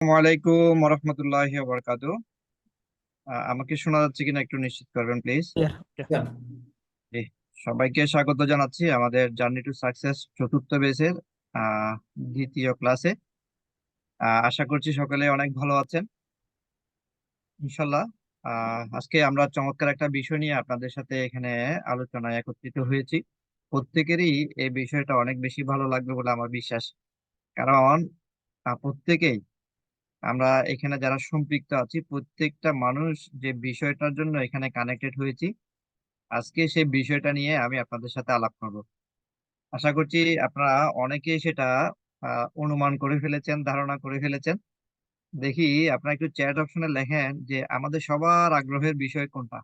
ওয়ালাইকুম রহমতুল্লাহি ওয়া বারাকাতুহু। আমাকে শোনা যাচ্ছে কিনা একটু নিশ্চিত করবেন প্লিজ। Yeah, yeah. Yeah. জি, সবাইকে স্বাগত জানাচ্ছি আমাদের জার্নি টু সাকসেস চতুর্থ বেসের আহ, দ্বিতীয় ক্লাসে। আশা করছি সকলে অনেক ভালো আছেন ইনশাল্লাহ। আজকে আমরা চমৎকার একটা বিষয় নিয়ে আপনাদের সাথে এখানে আলোচনায় একত্রিত হয়েছি। প্রত্যেকেরই এই বিষয়টা অনেক বেশি ভালো লাগবে বলে আমার বিশ্বাস। কারণ প্রত্যেকেই আমরা এখানে যারা সম্পৃক্ত আছি প্রত্যেকটা মানুষ যে বিষয়টার জন্য এখানে কানেক্টেড হয়েছি, আজকে সেই বিষয়টা নিয়ে আমি আপনাদের সাথে আলাপ করব। আশা করছি আপনারা অনেকেই সেটা অনুমান করে ফেলেছেন, ধারণা করে ফেলেছেন। দেখি আপনারা একটু চ্যাট অপশনে লেখেন যে আমাদের সবার আগ্রহের বিষয় কোনটা।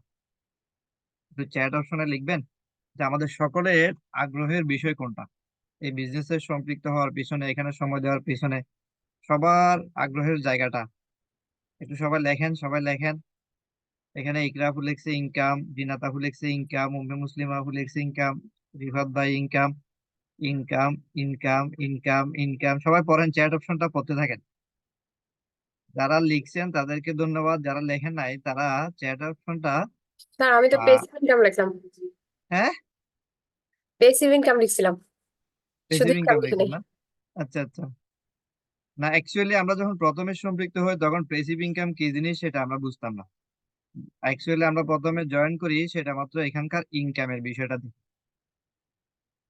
একটু চ্যাট অপশনে লিখবেন যে আমাদের সকলের আগ্রহের বিষয় কোনটা। এই বিজনেসের সম্পৃক্ত হওয়ার পিছনে, এখানে সময় দেওয়ার পিছনে সবার আগ্রহের জায়গাটা একটু সবাই লেখেন, সবাই লেখেন। এখানে ইকরাফু লিখছে ইনকাম, জিনাতাফু লিখছে ইনকাম, উম্মে মুসলিমাফু লিখছে ইনকাম, রিফাত ভাই income, income, income, income, income. সবাই পড়েন, চ্যাট অপশনটা পড়তে থাকেন। যারা লিখছেন তাদেরকে ধন্যবাদ, যারা লেখেন নাই তারা চ্যাট অপশনটা স্যার আমি তো আহ পেসিভ ইনকাম লিখলাম। হ্যাঁ, পেসিভ ইনকাম লিখছিলাম, শুধু পেসিভ ইনকাম ইনকাম লিখে লিখছেন নেই। না? আচ্ছা আচ্ছা। না, অ্যাকচুয়ালি আমরা যখন প্রথমে সম্পৃক্ত হই তখন পেসিভ ইনকাম কি জিনিস সেটা আমরা বুঝতাম না। অ্যাকচুয়ালি আমরা প্রথমে জয়েন করি সেটা মাত্র এখানকার ইনকামের বিষয়টা দেখি।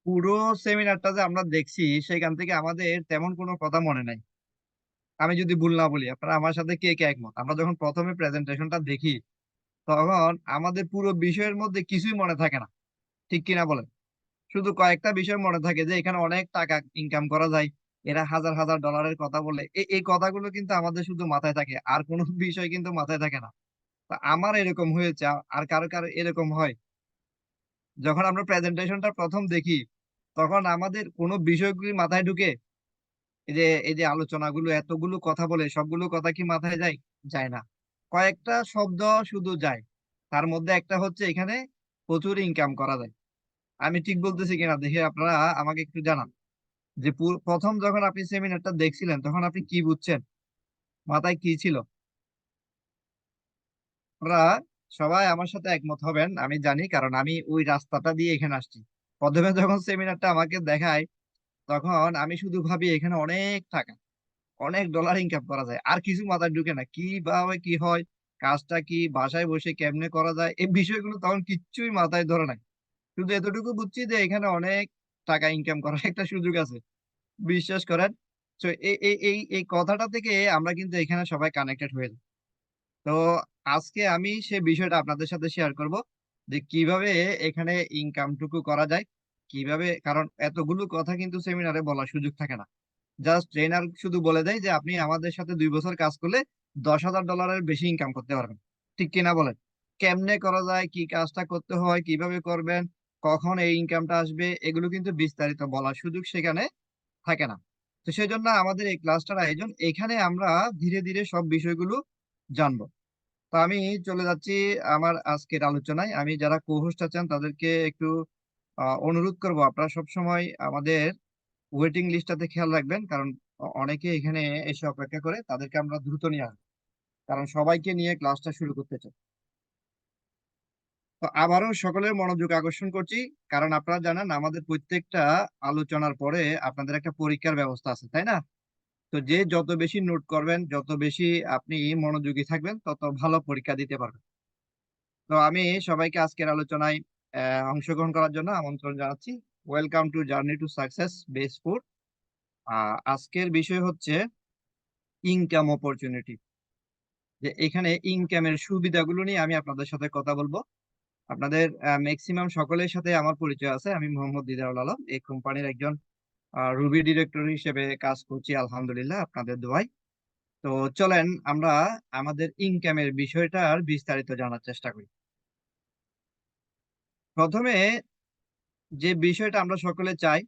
পুরো সেমিনারটা যে আমরা দেখছি সেখান থেকে আমাদের তেমন কোনো কথা মনে নাই। আমি যদি ভুল না বলি, আপনারা আমার সাথে কে কে একমত? আমরা যখন প্রথমে প্রেজেন্টেশনটা দেখি তখন আমাদের পুরো বিষয়ের মধ্যে কিছুই মনে থাকে না, ঠিক কিনা বলেন? শুধু কয়েকটা বিষয় মনে থাকে যে এখানে অনেক টাকা ইনকাম করা যায়, এরা হাজার হাজার ডলারের কথা বলে। এই কথাগুলো কিন্তু আমাদের শুধু মাথায় থাকে, আর কোনো বিষয় কিন্তু মাথায় থাকে না। তা আমার এরকম হয়েছে, আর কারো কারো এরকম হয়। যখন আমরা প্রেজেন্টেশনটা প্রথম দেখি তখন আমাদের কোনো বিষয়গুলি মাথায় ঢুকে? এই যে আলোচনাগুলো এতগুলো কথা বলে সবগুলো কথা কি মাথায় যায়? যায় না। কয়েকটা শব্দ শুধু যায়। তার মধ্যে একটা হচ্ছে এখানে প্রচুর ইনকাম করা যায়। আমি ঠিক বলতেছি কিনা দেখে আপনারা আমাকে একটু জানান যে প্রথম যখন আপনি সেমিনারটা দেখছিলেন তখন আপনি কি বুঝছেন, মাথায় কি ছিল? আপনারা সবাই আমার সাথে একমত হবেন আমি জানি, কারণ আমি ওই রাস্তাটা দিয়ে এখানে আসছি। প্রথমে যখন সেমিনারটা আমাকে দেখায় তখন আমি শুধু ভাবি এখানে অনেক টাকা, অনেক ডলার ইনকাম করা যায়, আর কিছু মাথায় ঢুকে না। কি বা হয়, কি হয়, কাজটা কি, বাসায় বসে কেমনে করা যায়, এই বিষয়গুলো তখন কিচ্ছুই মাথায় ধরে নাই। শুধু এতটুকু বুঝছি যে এখানে অনেক টাকা ইনকাম করার একটা সুযোগ আছে। বিশ্বাস করেন। তো এই এই এই এই কথাটা থেকে আমরা কিন্তু এখানে সবাই কানেক্টেড হয়ে যাই। তো আজকে আমি সে বিষয়টা আপনাদের সাথে শেয়ার করব যে কিভাবে এখানে ইনকামটুকু করা যায়, কিভাবে। কারণ এতগুলো কথা কিন্তু সেমিনারে বলার সুযোগ থাকে না। জাস্ট ট্রেনার শুধু বলে দেয় যে আপনি আমাদের সাথে 2 বছর কাজ করলে 10,000 ডলারের বেশি ইনকাম করতে পারবেন। ঠিক কিনা বলেন? কেমনে করা যায়, কি কাজটা করতে হয়, কিভাবে করবেন, কখন এই ইনকামটা আসবে, এগুলো কিন্তু বিস্তারিত বলার সুযোগ সেখানে থাকে না। তো সেই জন্য আমাদের এই ক্লাসটার আয়োজন, এখানে আমরা ধীরে ধীরে সব বিষয়গুলো জানবো। তো আমি চলে যাচ্ছি আমার আজকের আলোচনায়। আমি যারা কোহোস্ট আছেন তাদেরকে একটু অনুরোধ করব, আপনারা সবসময় আমাদের ওয়েটিং লিস্টটাতে খেয়াল রাখবেন, কারণ অনেকে এখানে এসে অপেক্ষা করে, তাদেরকে আমরা দ্রুত নিয়ে আসবো, কারণ সবাইকে নিয়ে ক্লাসটা শুরু করতে চাই। তো আবারও সকলের মনোযোগ আকর্ষণ করছি, কারণ আপনারা জানেন আমাদের প্রত্যেকটা আলোচনার পরে আপনাদের একটা পরীক্ষার ব্যবস্থা আছে, তাই না? তো যে যত বেশি নোট করবেন, যত বেশি আপনি মনোযোগী থাকবেন, তত ভালো পরীক্ষা দিতে পারবেন। তো আমি সবাইকে আজকের আলোচনায় অংশগ্রহণ করার জন্য আমন্ত্রণ জানাচ্ছি। Welcome to journey to success base food. আজকের বিষয় হচ্ছে ইনকাম অপরচুনিটি। যে এখানে ইনকামের সুবিধাগুলো নিয়ে আমি আপনাদের সাথে কথা বলবো। আপনাদের ম্যাক্সিমাম সকলের সাথে আমার পরিচয় আছে। আমি মোহাম্মদ দিদারুল আলম, এই কোম্পানির একজন রুবি ডিরেক্টর হিসেবে কাজ করছি আলহামদুলিল্লাহ আপনাদের দোয়ায়। তো চলেন আমরা আমাদের ইনকামের বিষয়টার বিস্তারিত জানার চেষ্টা করি। প্রথমে যে বিষয়টা আমরা সকলে চাই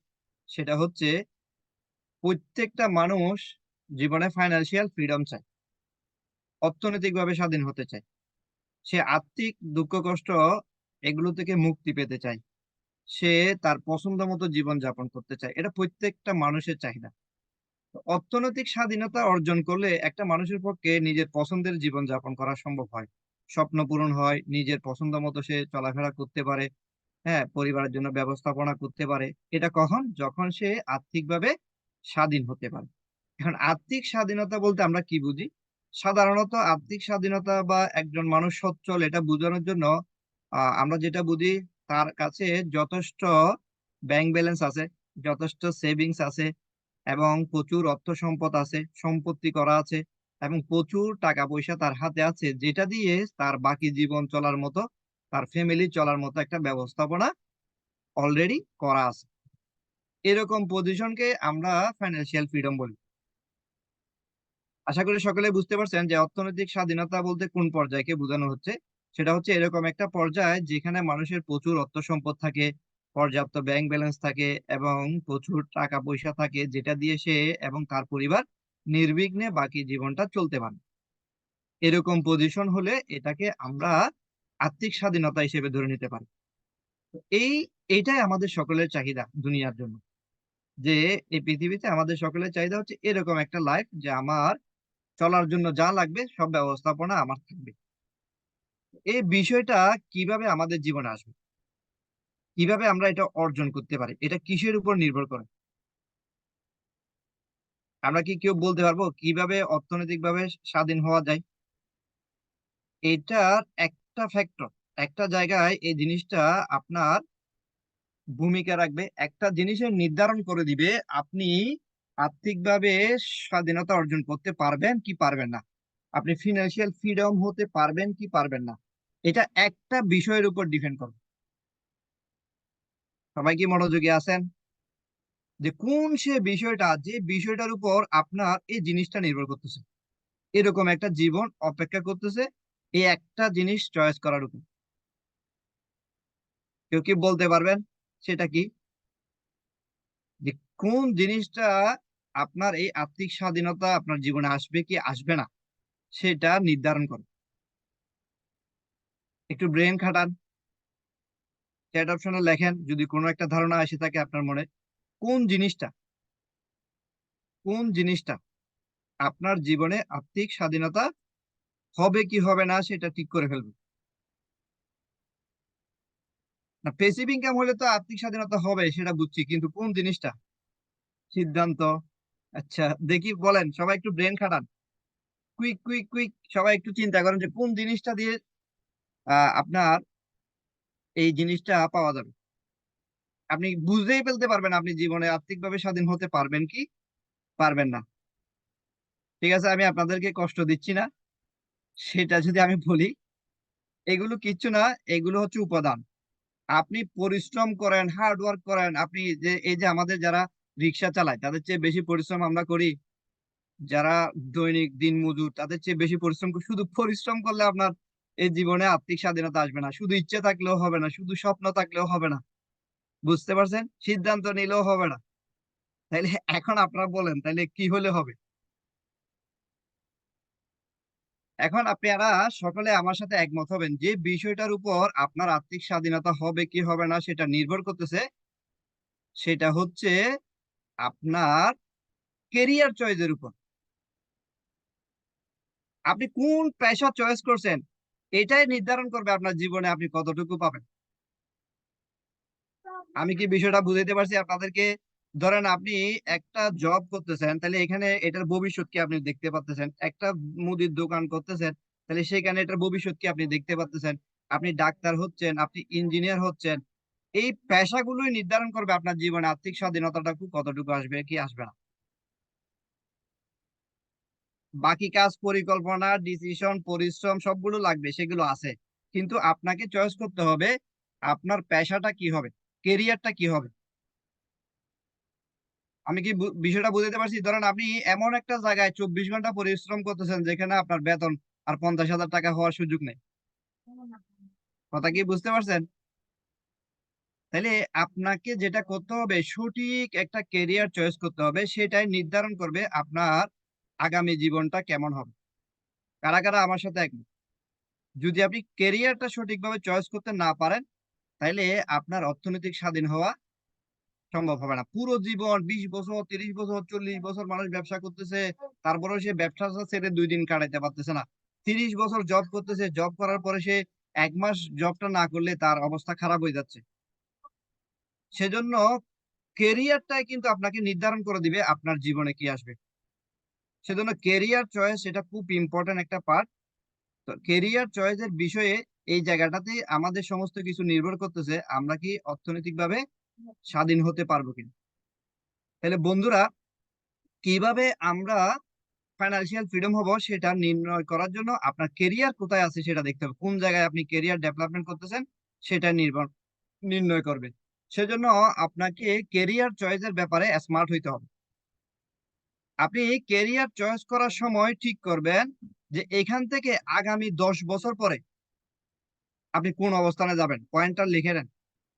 সেটা হচ্ছে প্রত্যেকটা মানুষ জীবনে ফাইন্যান্সিয়াল ফ্রিডম চায়, অর্থনৈতিকভাবে স্বাধীন হতে চায়। সে আর্থিক দুঃখ কষ্ট এগুলো থেকে মুক্তি পেতে চায়। সে তার পছন্দ মতো জীবন যাপন করতে চায়, এটা প্রত্যেকটা মানুষের চাহিদা। অর্থনৈতিক স্বাধীনতা অর্জন করলে একটা মানুষের পক্ষে নিজের পছন্দের জীবন যাপন করা সম্ভব হয়, স্বপ্ন পূরণ হয়, নিজের পছন্দ মতো সে চলাফেরা করতে পারে, হ্যাঁ, পরিবারের জন্য ব্যবস্থাপনা করতে পারে। এটা কখন? যখন সে আর্থিকভাবে স্বাধীন হতে পারে। এখন আর্থিক স্বাধীনতা বলতে আমরা কি বুঝি? সাধারণত আর্থিক স্বাধীনতা বা একজন মানুষ সচ্ছল এটা বোঝানোর জন্য আমরা যেটা বুঝি, তার কাছে যথেষ্ট ব্যাংক ব্যালেন্স আছে, যথেষ্ট সেভিংস আছে, এবং প্রচুর অর্থ সম্পদ আছে, সম্পত্তি করা আছে, এবং প্রচুর টাকা পয়সা তার হাতে আছে, যেটা দিয়ে তার বাকি জীবন চলার মতো, তার ফ্যামিলি চলার মতো একটা ব্যবস্থাপনা অলরেডি করা আছে। এরকম পজিশনকে আমরা ফাইন্যান্সিয়াল ফ্রিডম বলি। আশা করি সকলে বুঝতে পারছেন যে অর্থনৈতিক স্বাধীনতা বলতে কোন পর্যায়কে বোঝানো হচ্ছে। সেটা হচ্ছে এরকম একটা পর্যায় যেখানে মানুষের প্রচুর অর্থ সম্পদ থাকে, পর্যাপ্ত ব্যাংক ব্যালেন্স থাকে, এবং প্রচুর টাকা পয়সা থাকে, যেটা দিয়ে সে এবং তার পরিবার নির্বিঘ্নে বাকি জীবনটা চলতে পারে। এরকম পজিশন হলে এটাকে আমরা আর্থিক স্বাধীনতা হিসেবে ধরে নিতে পারি। এই এইটাই আমাদের সকলের চাহিদা দুনিয়ার জন্য, যে এই পৃথিবীতে আমাদের সকলের চাহিদা হচ্ছে এরকম একটা লাইফ, যে আমার চলার জন্য যা লাগবে সব ব্যবস্থাপনা আমার থাকবে। এই বিষয়টা কিভাবে আমাদের জীবনে আসবে, কিভাবে আমরা এটা অর্জন করতে পারি, এটা কিসের উপর নির্ভর করে? আমরা কি কেউ বলতে পারবো কিভাবে অর্থনৈতিকভাবে স্বাধীন হওয়া যায়? এটার একটা ফ্যাক্টর, একটা জায়গায় এই জিনিসটা আপনার ভূমিকা রাখবে, একটা জিনিসের নির্ধারণ করে দিবে আপনি আর্থিকভাবে স্বাধীনতা অর্জন করতে পারবেন কি পারবেন না, আপনি ফিনান্সিয়াল ফ্রিডম হতে পারবেন কি পারবেন না। এটা একটা বিষয়ের উপর ডিপেন্ড করবে। সবাই কি মনোযোগী আছেন? যে কোন সে বিষয়টা, যে বিষয়টার উপর আপনার এই জিনিসটা নির্ভর করতেছে, এরকম একটা জীবন অপেক্ষা করতেছে এই একটা জিনিস চয়েস করার উপর। কেউ কি বলতে পারবেন সেটা কি? যে কোন জিনিসটা আপনার এই আর্থিক স্বাধীনতা আপনার জীবনে আসবে কি আসবে না সেটা নির্ধারণ করে? একটু ব্রেন খাটান, চ্যাট অপশনে লেখেন যদি কোনো একটা ধারণা আসে থাকে আপনার মনে। কোন জিনিসটা, কোন জিনিসটা আপনার জীবনে আর্থিক স্বাধীনতা হবে কি হবে না সেটা ঠিক করে ফেলবে? না, প্যাসিভ ইনকাম হলে তো আর্থিক স্বাধীনতা হবে সেটা বুঝছি, কিন্তু কোন জিনিসটা? সিদ্ধান্ত। আচ্ছা, দেখি বলেন, সবাই একটু ব্রেন খাটান, কুইক কুইক কুইক, সবাই একটু চিন্তা করেন যে কোন জিনিসটা দিয়ে আপনার এই জিনিসটা পাওয়া যাবে। আপনি বুঝতেই ফেলতে পারবেন আপনি জীবনে আর্থিকভাবে স্বাধীন হতে পারবেন কি পারবেন না। ঠিক আছে, আমি আপনাদেরকে কষ্ট দিচ্ছি না। সেটা যদি আমি বলি, এগুলো কিচ্ছু না, এগুলো হচ্ছে উপাদান। আপনি পরিশ্রম করেন, হার্ড ওয়ার্ক করেন, আপনি যে এই যে আমাদের যারা রিক্সা চালায় তাদের চেয়ে বেশি পরিশ্রম আমরা করি, যারা দৈনিক দিন মজুর তাদের চেয়ে বেশি পরিশ্রম করি। শুধু পরিশ্রম করলে আপনার এই জীবনে আর্থিক স্বাধীনতা আসবে না, শুধু ইচ্ছে থাকলেও হবে না, শুধু স্বপ্ন থাকলেও হবে না। বুঝতে পারছেন? সিদ্ধান্ত নিলেও হবে না। তাইলে এখন আপনারা বলেন তাইলে কি হলে হবে? এখন আপনারা সকলে আমার সাথে একমত হবেন যে বিষয়টার উপর আপনার আর্থিক স্বাধীনতা হবে কি হবে না সেটা নির্ভর করতেছে, সেটা হচ্ছে আপনার কেরিয়ার চয়েসের উপর। আপনি কোন পেশা চয়েস করছেন এটাই নির্ধারণ করবে আপনার জীবনে আপনি কতটুকু পাবেন। আমি কি বিষয়টা বুঝাইতে পারছি আপনাদেরকে? ধরেন আপনি একটা জব করতেছেন, তাহলে এখানে এটার ভবিষ্যৎ কি আপনি দেখতে পাচ্ছেন? একটা মুদির দোকান করতেছেন, তাহলে সেখানে এটার ভবিষ্যৎ কি আপনি দেখতে পাচ্ছেন? আপনি ডাক্তার হচ্ছেন, আপনি ইঞ্জিনিয়ার হচ্ছেন, এই পেশাগুলোই নির্ধারণ করবে আপনার জীবনে আর্থিক স্বাধীনতাটা কতটুকু আসবে কি আসবে না। বাকি কাজ, পরিকল্পনা, ডিসিশন, পরিশ্রম সবগুলো লাগবে, সেগুলো আছে, কিন্তু আপনাকে চয়েস করতে হবে আপনার পেশাটা কি হবে, কেরিয়ারটা কি হবে। আমি কি বিষয়টা বুঝাতে পারছি? ধরেন আপনি এমন একটা জায়গায় 24 ঘন্টা পরিশ্রম করতেছেন যেখানে আপনার বেতন আর 50,000 টাকা হওয়ার সুযোগ নেই। কথা কি বুঝতে পারছেন? তাহলে আপনাকে যেটা করতে হবে, সঠিক একটা কেরিয়ার চয়েস করতে হবে, সেটাই নির্ধারণ করবে আপনার আগামী জীবনটা কেমন হবে। কারা কারা আমার সাথে একমত? যদি আপনি কেরিয়ারটা সঠিকভাবে চয়েস করতে না পারেন, তাহলে আপনার অর্থনৈতিক স্বাধীন হওয়া সম্ভব হবে না। পুরো জীবন 20 বছর, 30 বছর, 40 বছর মানুষ ব্যবসা করতেছে, তারপরেও সে ব্যবসা ছেড়ে 2 দিন কাটাইতে পারতেছে না। 30 বছর জব করতেছে, জব করার পরে সে 1 মাস জবটা না করলে তার অবস্থা খারাপ হয়ে যাচ্ছে। সেজন্য কেরিয়ারটাই কিন্তু আপনাকে নির্ধারণ করে দিবে আপনার জীবনে কি আসবে। সেজন্য কেরিয়ার চয়েস এটা খুব ইম্পর্টেন্ট একটা পার্ট। তো কেরিয়ার চয়েসের বিষয়ে এই জায়গাটাতে আমাদের সমস্ত কিছু নির্ভর করতেছে আমরা কি অর্থনৈতিকভাবে স্বাধীন হতে পারবো কিনা। তাহলে বন্ধুরা, কিভাবে আমরা ফাইন্যান্সিয়াল ফ্রিডম হব সেটা নির্ণয় করার জন্য আপনার কেরিয়ার কোথায় আছে সেটা দেখতে হবে, কোন জায়গায় আপনি কেরিয়ার ডেভেলপমেন্ট করতেছেন সেটা নির্ণয় করবে। সেজন্য আপনাকে কেরিয়ার চয়েসের ব্যাপারে স্মার্ট হইতে হবে। আপনি কেরিয়ার চয়েস করার সময় ঠিক করবেন যে এখান থেকে আগামী 10 বছর পরে আপনি কোন অবস্থানে যাবেন, পয়েন্টটা লিখে নেন।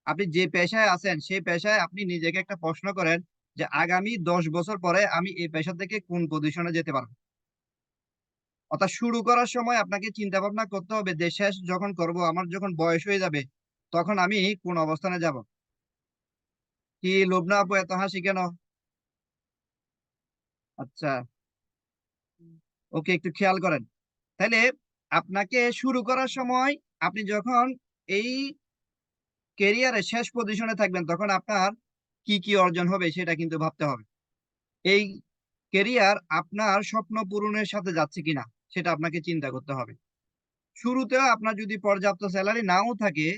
আপনি যে পেশায় আছেন সেই পেশায় আপনি নিজেকে একটা প্রশ্ন করেন যে আগামী 10 বছর পরে আমি এই পেশা থেকে কোন পজিশনে যেতে পারবো। অর্থাৎ শুরু করার সময় আপনাকে চিন্তা ভাবনা করতে হবে যে শেষ যখন করব, আমার যখন বয়স হয়ে যাবে, তখন আমি কোন অবস্থানে যাব। কি লোভনা আপু, এত হাসি কেন? আচ্ছা, ওকে, একটু খেয়াল করেন। তাহলে আপনাকে শুরু করার সময় আপনি যখন এই কেরিয়ারে শেষ পজিশনে থাকবেন তখন আপনার কি কি অর্জন হবে সেটা কিন্তু ভাবতে হবে। এই কেরিয়ার আপনার স্বপ্ন পূরণের সাথে যাচ্ছে কিনা সেটা আপনাকে চিন্তা করতে হবে। শুরুতেও আপনার যদি পর্যাপ্ত স্যালারি নাও থাকে,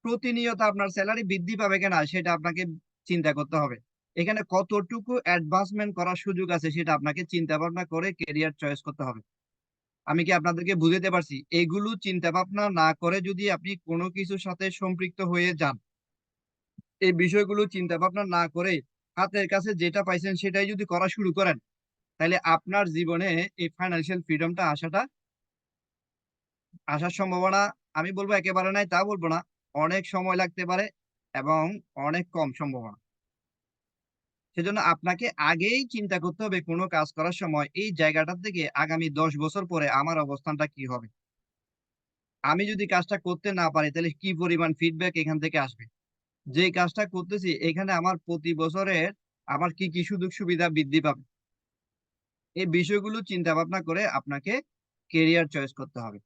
প্রতিনিয়ত আপনার স্যালারি বৃদ্ধি পাবে কিনা সেটা আপনাকে চিন্তা করতে হবে। এখানে কতটুকু অ্যাডভান্সমেন্ট করার সুযোগ আছে সেটা আপনাকে চিন্তা ভাবনা করে কেরিয়ার চয়েস করতে হবে। আমি কি আপনাদেরকে বুঝাতে পারছি? এগুলো চিন্তা ভাবনা না করে যদি আপনি কোনো কিছুর সাথে সম্পৃক্ত হয়ে যান, এই বিষয়গুলো চিন্তা ভাবনা না করে হাতের কাছে যেটা পাইছেন সেটাই যদি করা শুরু করেন, তাহলে আপনার জীবনে এই ফাইন্যান্সিয়াল ফ্রিডমটা আসার সম্ভাবনা, আমি বলবো একেবারে নাই তা বলবো না, অনেক সময় লাগতে পারে এবং অনেক কম সম্ভাবনা। সেজন্য আপনাকে আগেই চিন্তা করতে হবে কোনো কাজ করার সময় এই জায়গাটা থেকে আগামী 10 বছর পরে আমার অবস্থানটা কি হবে। আমি যদি কাজটা করতে না পারি তাহলে কি পরিমাণ ফিডব্যাক এখান থেকে আসবে। যে কাজটা করতেছি এখানে আমার প্রতি বছরের আমার কি কি সুযোগ সুবিধা বৃদ্ধি পাবে। এই বিষয়গুলো চিন্তা ভাবনা করে আপনাকে কেরিয়ার চয়েস করতে হবে।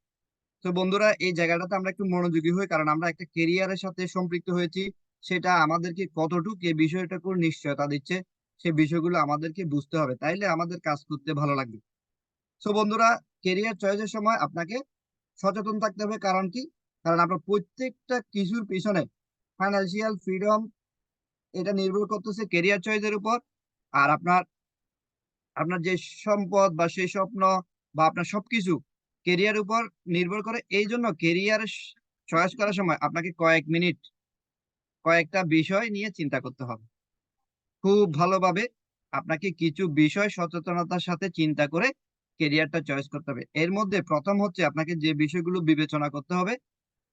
তো বন্ধুরা, এই জায়গাটাতে আমরা একটু মনোযোগী হই কারণ আমরা একটা কেরিয়ারের সাথে সম্পৃক্ত হয়েছি। সেটা আমাদেরকে কতটুকু এই বিষয়টাকে নিশ্চয়তা দিচ্ছে সে বিষয়গুলো আমাদেরকে বুঝতে হবে, তাইলে আমাদের কাজ করতে ভালো লাগবে। তো বন্ধুরা, কেরিয়ার চয়েসের সময় আপনাকে সচেতন থাকতে হবে। কারণ কি? কারণ আপনার প্রত্যেকটা কিছুর পিছনে ফাইন্যান্সিয়াল ফ্রিডম এটা নির্ভর করতেছে কেরিয়ার চয়েসের উপর। আর আপনার আপনার যে সম্পদ বা সেই স্বপ্ন বা আপনার সবকিছু কেরিয়ার উপর নির্ভর করে। এই জন্য কেরিয়ার চয়েস করার সময় আপনাকে কয়েক মিনিট কয়েকটা বিষয় নিয়ে চিন্তা করতে হবে খুব ভালোভাবে। আপনাকে কিছু বিষয় সচেতনতার সাথে চিন্তা করে কেরিয়ারটা চয়েস করতে হবে। এর মধ্যে প্রথম হচ্ছে আপনাকে যে বিষয়গুলো বিবেচনা করতে হবে,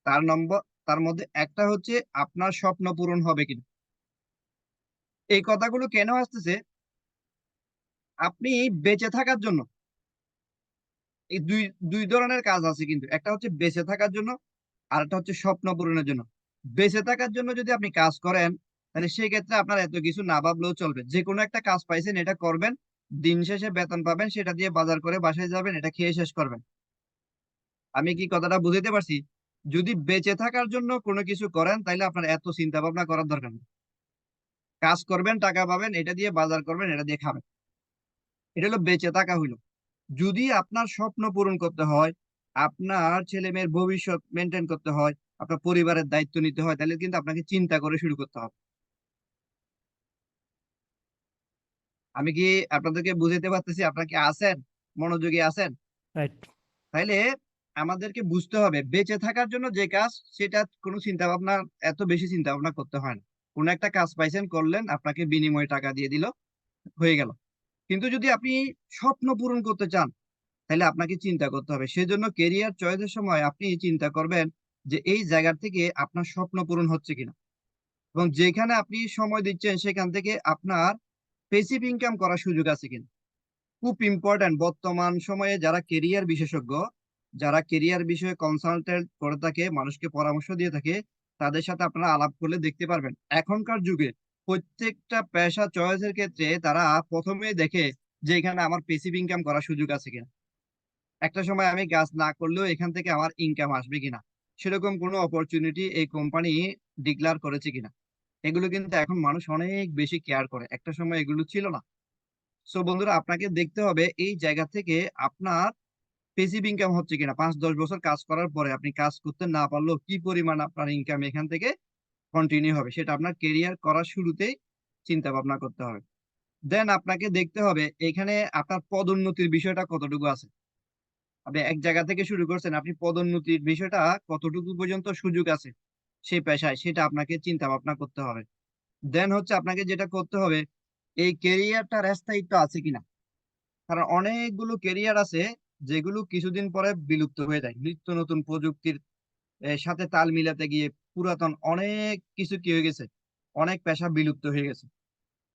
তার নম্বর তার মধ্যে একটা হচ্ছে আপনার স্বপ্ন পূরণ হবে কিনা। এই কথাগুলো কেন আসতেছে? আপনি বেঁচে থাকার জন্য এই দুই দুই ধরনের কাজ আছে, কিন্তু একটা হচ্ছে বেঁচে থাকার জন্য আর একটা হচ্ছে স্বপ্ন পূরণের জন্য। বেঁচে থাকার জন্য যদি আপনি কাজ করেন তাহলে সেই ক্ষেত্রে আপনার এত কিছু না ভাবলেও চলবে, যে কোনো একটা কাজ পাইছেন এটা করবেন, দিন শেষে বেতন পাবেন, সেটা দিয়ে বাজার করে বাসায় যাবেন, এটা খেয়ে শেষ করবেন। আমি কি কথাটা বুঝাতে পারছি? যদি বেঁচে থাকার জন্য কোনো কিছু করেন তাহলে আপনার এত চিন্তা ভাবনা করার দরকার নেই। কাজ করবেন, টাকা পাবেন, এটা দিয়ে বাজার করবেন, এটা দিয়ে খাবেন। এটা হলো বেঁচে থাকা হইলো। যদি আপনার স্বপ্ন পূরণ করতে হয়, আপনার ছেলে মেয়ের ভবিষ্যৎ মেনটেন করতে হয়, আপনার পরিবারের দায়িত্ব নিতে হয়, তাহলে কিন্তু আপনাকে চিন্তা করে শুরু করতে হবে। আমি কি আপনাদেরকে বুঝাতে পারতেছি? আপনারা কি আছেন? মনোযোগী আছেন? রাইট। তাইলে আমাদেরকে বুঝতে হবে বেঁচে থাকার জন্য যে কাজ, সেটা কোনো চিন্তা ভাবনা, এত বেশি চিন্তা ভাবনা করতে হয় না। কোন একটা কাজ পাইছেন, করলেন, আপনাকে বিনিময়ে টাকা দিয়ে দিল, হয়ে গেল। কিন্তু যদি আপনি স্বপ্ন পূরণ করতে চান তাহলে আপনাকে চিন্তা করতে হবে। সেজন্য কেরিয়ার চয়েসের সময় আপনি চিন্তা করবেন যে এই জায়গা থেকে আপনার স্বপ্ন পূরণ হচ্ছে কিনা, এবং যেখানে আপনি সময় দিচ্ছেন সেখান থেকে আপনার পেসিভ ইনকাম করার সুযোগ আছে কিনা। খুব ইম্পর্টেন্ট, বর্তমান সময়ে যারা কেরিয়ার বিশেষজ্ঞ, যারা কেরিয়ার বিষয়ে কনসালটেন্ট করে থাকে, মানুষকে পরামর্শ দিয়ে থাকে, তাদের সাথে আপনারা আলাপ করলে দেখতে পারবেন এখনকার যুগে প্রত্যেকটা পেশা চয়েসের ক্ষেত্রে তারা প্রথমে দেখে যে এখানে আমার পেসিভ ইনকাম করার সুযোগ আছে কিনা, একটা সময় আমি কাজ না করলেও এখান থেকে আমার ইনকাম আসবে কিনা, সেরকম কোনো অপরচুনিটি এই কোম্পানি ডিক্লেয়ার করেছে কিনা। এগুলো কিন্তু এখন মানুষ অনেক বেশি কেয়ার করে, একটা সময় এগুলো ছিল না। সো বন্ধুরা, আপনাকে দেখতে হবে এই জায়গা থেকে আপনার পেসিভ ইনকাম হচ্ছে কিনা। 5-10 বছর কাজ করার পরে আপনি কাজ করতে না পারলেও কি পরিমাণ আপনার ইনকাম এখান থেকে কন্টিনিউ হবে, সেটা আপনার কেরিয়ার করার শুরুতেই চিন্তা ভাবনা করতে হবে। দেন আপনাকে দেখতে হবে এখানে আপনার পদোন্নতির বিষয়টা কতটুকু আছে। আপনি এক জায়গা থেকে শুরু করছেন, আপনি পদোন্নতির বিষয়টা কতটুকু পর্যন্ত সুযোগ আছে সেই পেশায়, সেটা আপনাকে চিন্তা ভাবনা করতে হবে। দেন হচ্ছে আপনাকে যেটা করতে হবে, এই কেরিয়ারটার স্থায়িত্ব আছে কিনা। কারণ অনেকগুলো কেরিয়ার আছে যেগুলো কিছুদিন পরে বিলুপ্ত হয়ে যায়, নিত্য নতুন প্রযুক্তির সাথে তাল মিলাতে গিয়ে পুরাতন অনেক কিছু কি হয়ে গেছে, অনেক পেশা বিলুপ্ত হয়ে গেছে।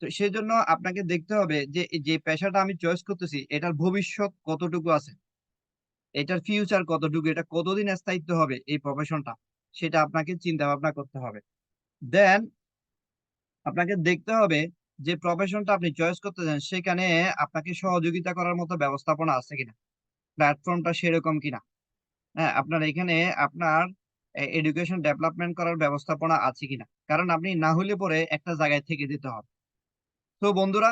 তো সেজন্য আপনাকে দেখতে হবে যে যে পেশাটা আমি চয়েস করতেছি এটার ভবিষ্যৎ কতটুকু আছে, এটার ফিউচার কতটুকু, এটা কতদিন স্থায়িত্ব হবে এই প্রফেশনটা, সেটা আপনাকে চিন্তা ভাবনা করতে হবে। দেন আপনাকে দেখতে হবে যে প্রফেশনটা আপনি চয়েস করতে চান সেখানে আপনাকে সহযোগিতা করার মতো ব্যবস্থাপনা আছে কিনা, প্ল্যাটফর্মটা সেরকম কিনা। হ্যাঁ, আপনার এখানে আপনার এডুকেশন ডেভেলপমেন্ট করার ব্যবস্থাপনা আছে কিনা, কারণ আপনি না হলে পরে একটা জায়গায় থেকে দিতে হবে। তো বন্ধুরা,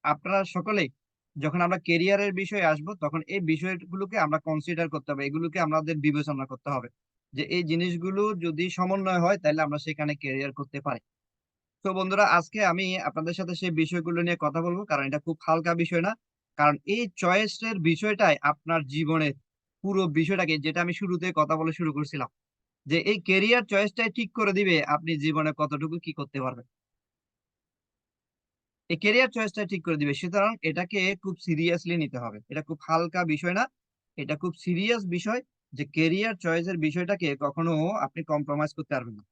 আপনারা সকলেই যখন আমরা কেরিয়ারের বিষয়ে আসব তখন এই বিষয়গুলোকে আমরা কনসিডার করতে হবে, এগুলোকে আমাদের বিবেচনা করতে হবে যে এই জিনিসগুলো যদি সমন্বয় হয় তাহলে আমরা সেখানে কেরিয়ার করতে পারি। তো বন্ধুরা, আজকে আমি আপনাদের সাথে সেই বিষয়গুলো নিয়ে কথা বলবো, কারণ এটা খুব হালকা বিষয় না। কারণ এই চয়েসের বিষয়টাই আপনার জীবনের পুরো বিষয়টাকে, যেটা আমি শুরুতে কথা বলে শুরু করছিলাম, যে এই কেরিয়ার চয়েসটাই ঠিক করে দিবে আপনি জীবনে কতটুকু কি করতে পারবেন। এই কেরিয়ার চয়েসটা ঠিক করে দিবে, সুতরাং এটাকে খুব সিরিয়াসলি নিতে হবে, এটা খুব হালকা বিষয় না, এটা খুব সিরিয়াস বিষয়। যে কেরিয়ার চয়েসের বিষয়টাকে কখনো আপনি কম্প্রোমাইজ করতে পারবেন না,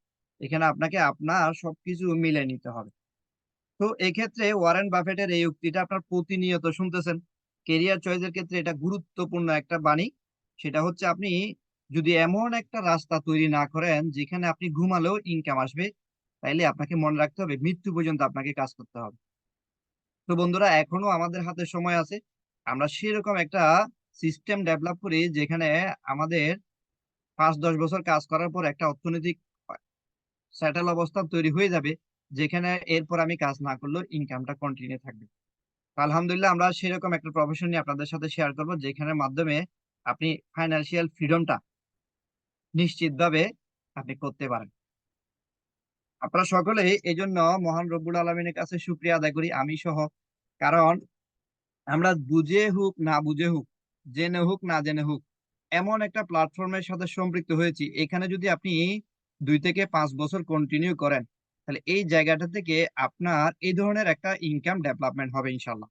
এখানে আপনাকে আপনার সবকিছু মিলে নিতে হবে। তো এক্ষেত্রে ওয়ারেন বাফেটের এই উক্তিটা আপনার প্রতিনিয়ত শুনতেছেন, কেরিয়ার চয়েসের ক্ষেত্রে এটা গুরুত্বপূর্ণ একটা বাণী। সেটা হচ্ছে আপনি যদি এমন একটা রাস্তা তৈরি না করেন যেখানে আপনি ঘুমালেও ইনকাম আসবে, তাইলে আপনাকে মনে রাখতে হবে মৃত্যু পর্যন্ত আপনাকে কাজ করতে হবে। তো বন্ধুরা, এখনো আমাদের হাতে সময় আছে, আমরা সেরকম একটা সিস্টেম ডেভেলপ করি যেখানে আমাদের 5-10 বছর কাজ করার পর একটা অর্থনৈতিক সেটেল অবস্থা তৈরি হয়ে যাবে, যেখানে এরপর আমি কাজ না করলেও ইনকামটা কন্টিনিউ থাকবে। আলহামদুলিল্লাহ, আমরা সেরকম একটা প্রফেশন নিয়ে আপনাদের সাথে শেয়ার করবো যেখানের মাধ্যমে আপনি ফাইন্যান্সিয়াল ফ্রিডমটা নিশ্চিতভাবে আপনি করতে পারেন। আপনারা সকলেই এই জন্য মহান রব্বুল আলমিনের কাছে শুকরিয়া আদায় করি, আমি সহ। কারণ আমরা বুঝে হোক না বুঝে হোক, জেনে হোক না জেনে হোক, এমন একটা প্ল্যাটফর্মের সাথে সম্পৃক্ত হয়েছি, এখানে যদি আপনি 2 থেকে 5 বছর কন্টিনিউ করেন তাহলে এই জায়গাটা থেকে আপনার এই ধরনের একটা ইনকাম ডেভেলপমেন্ট হবে ইনশাল্লাহ।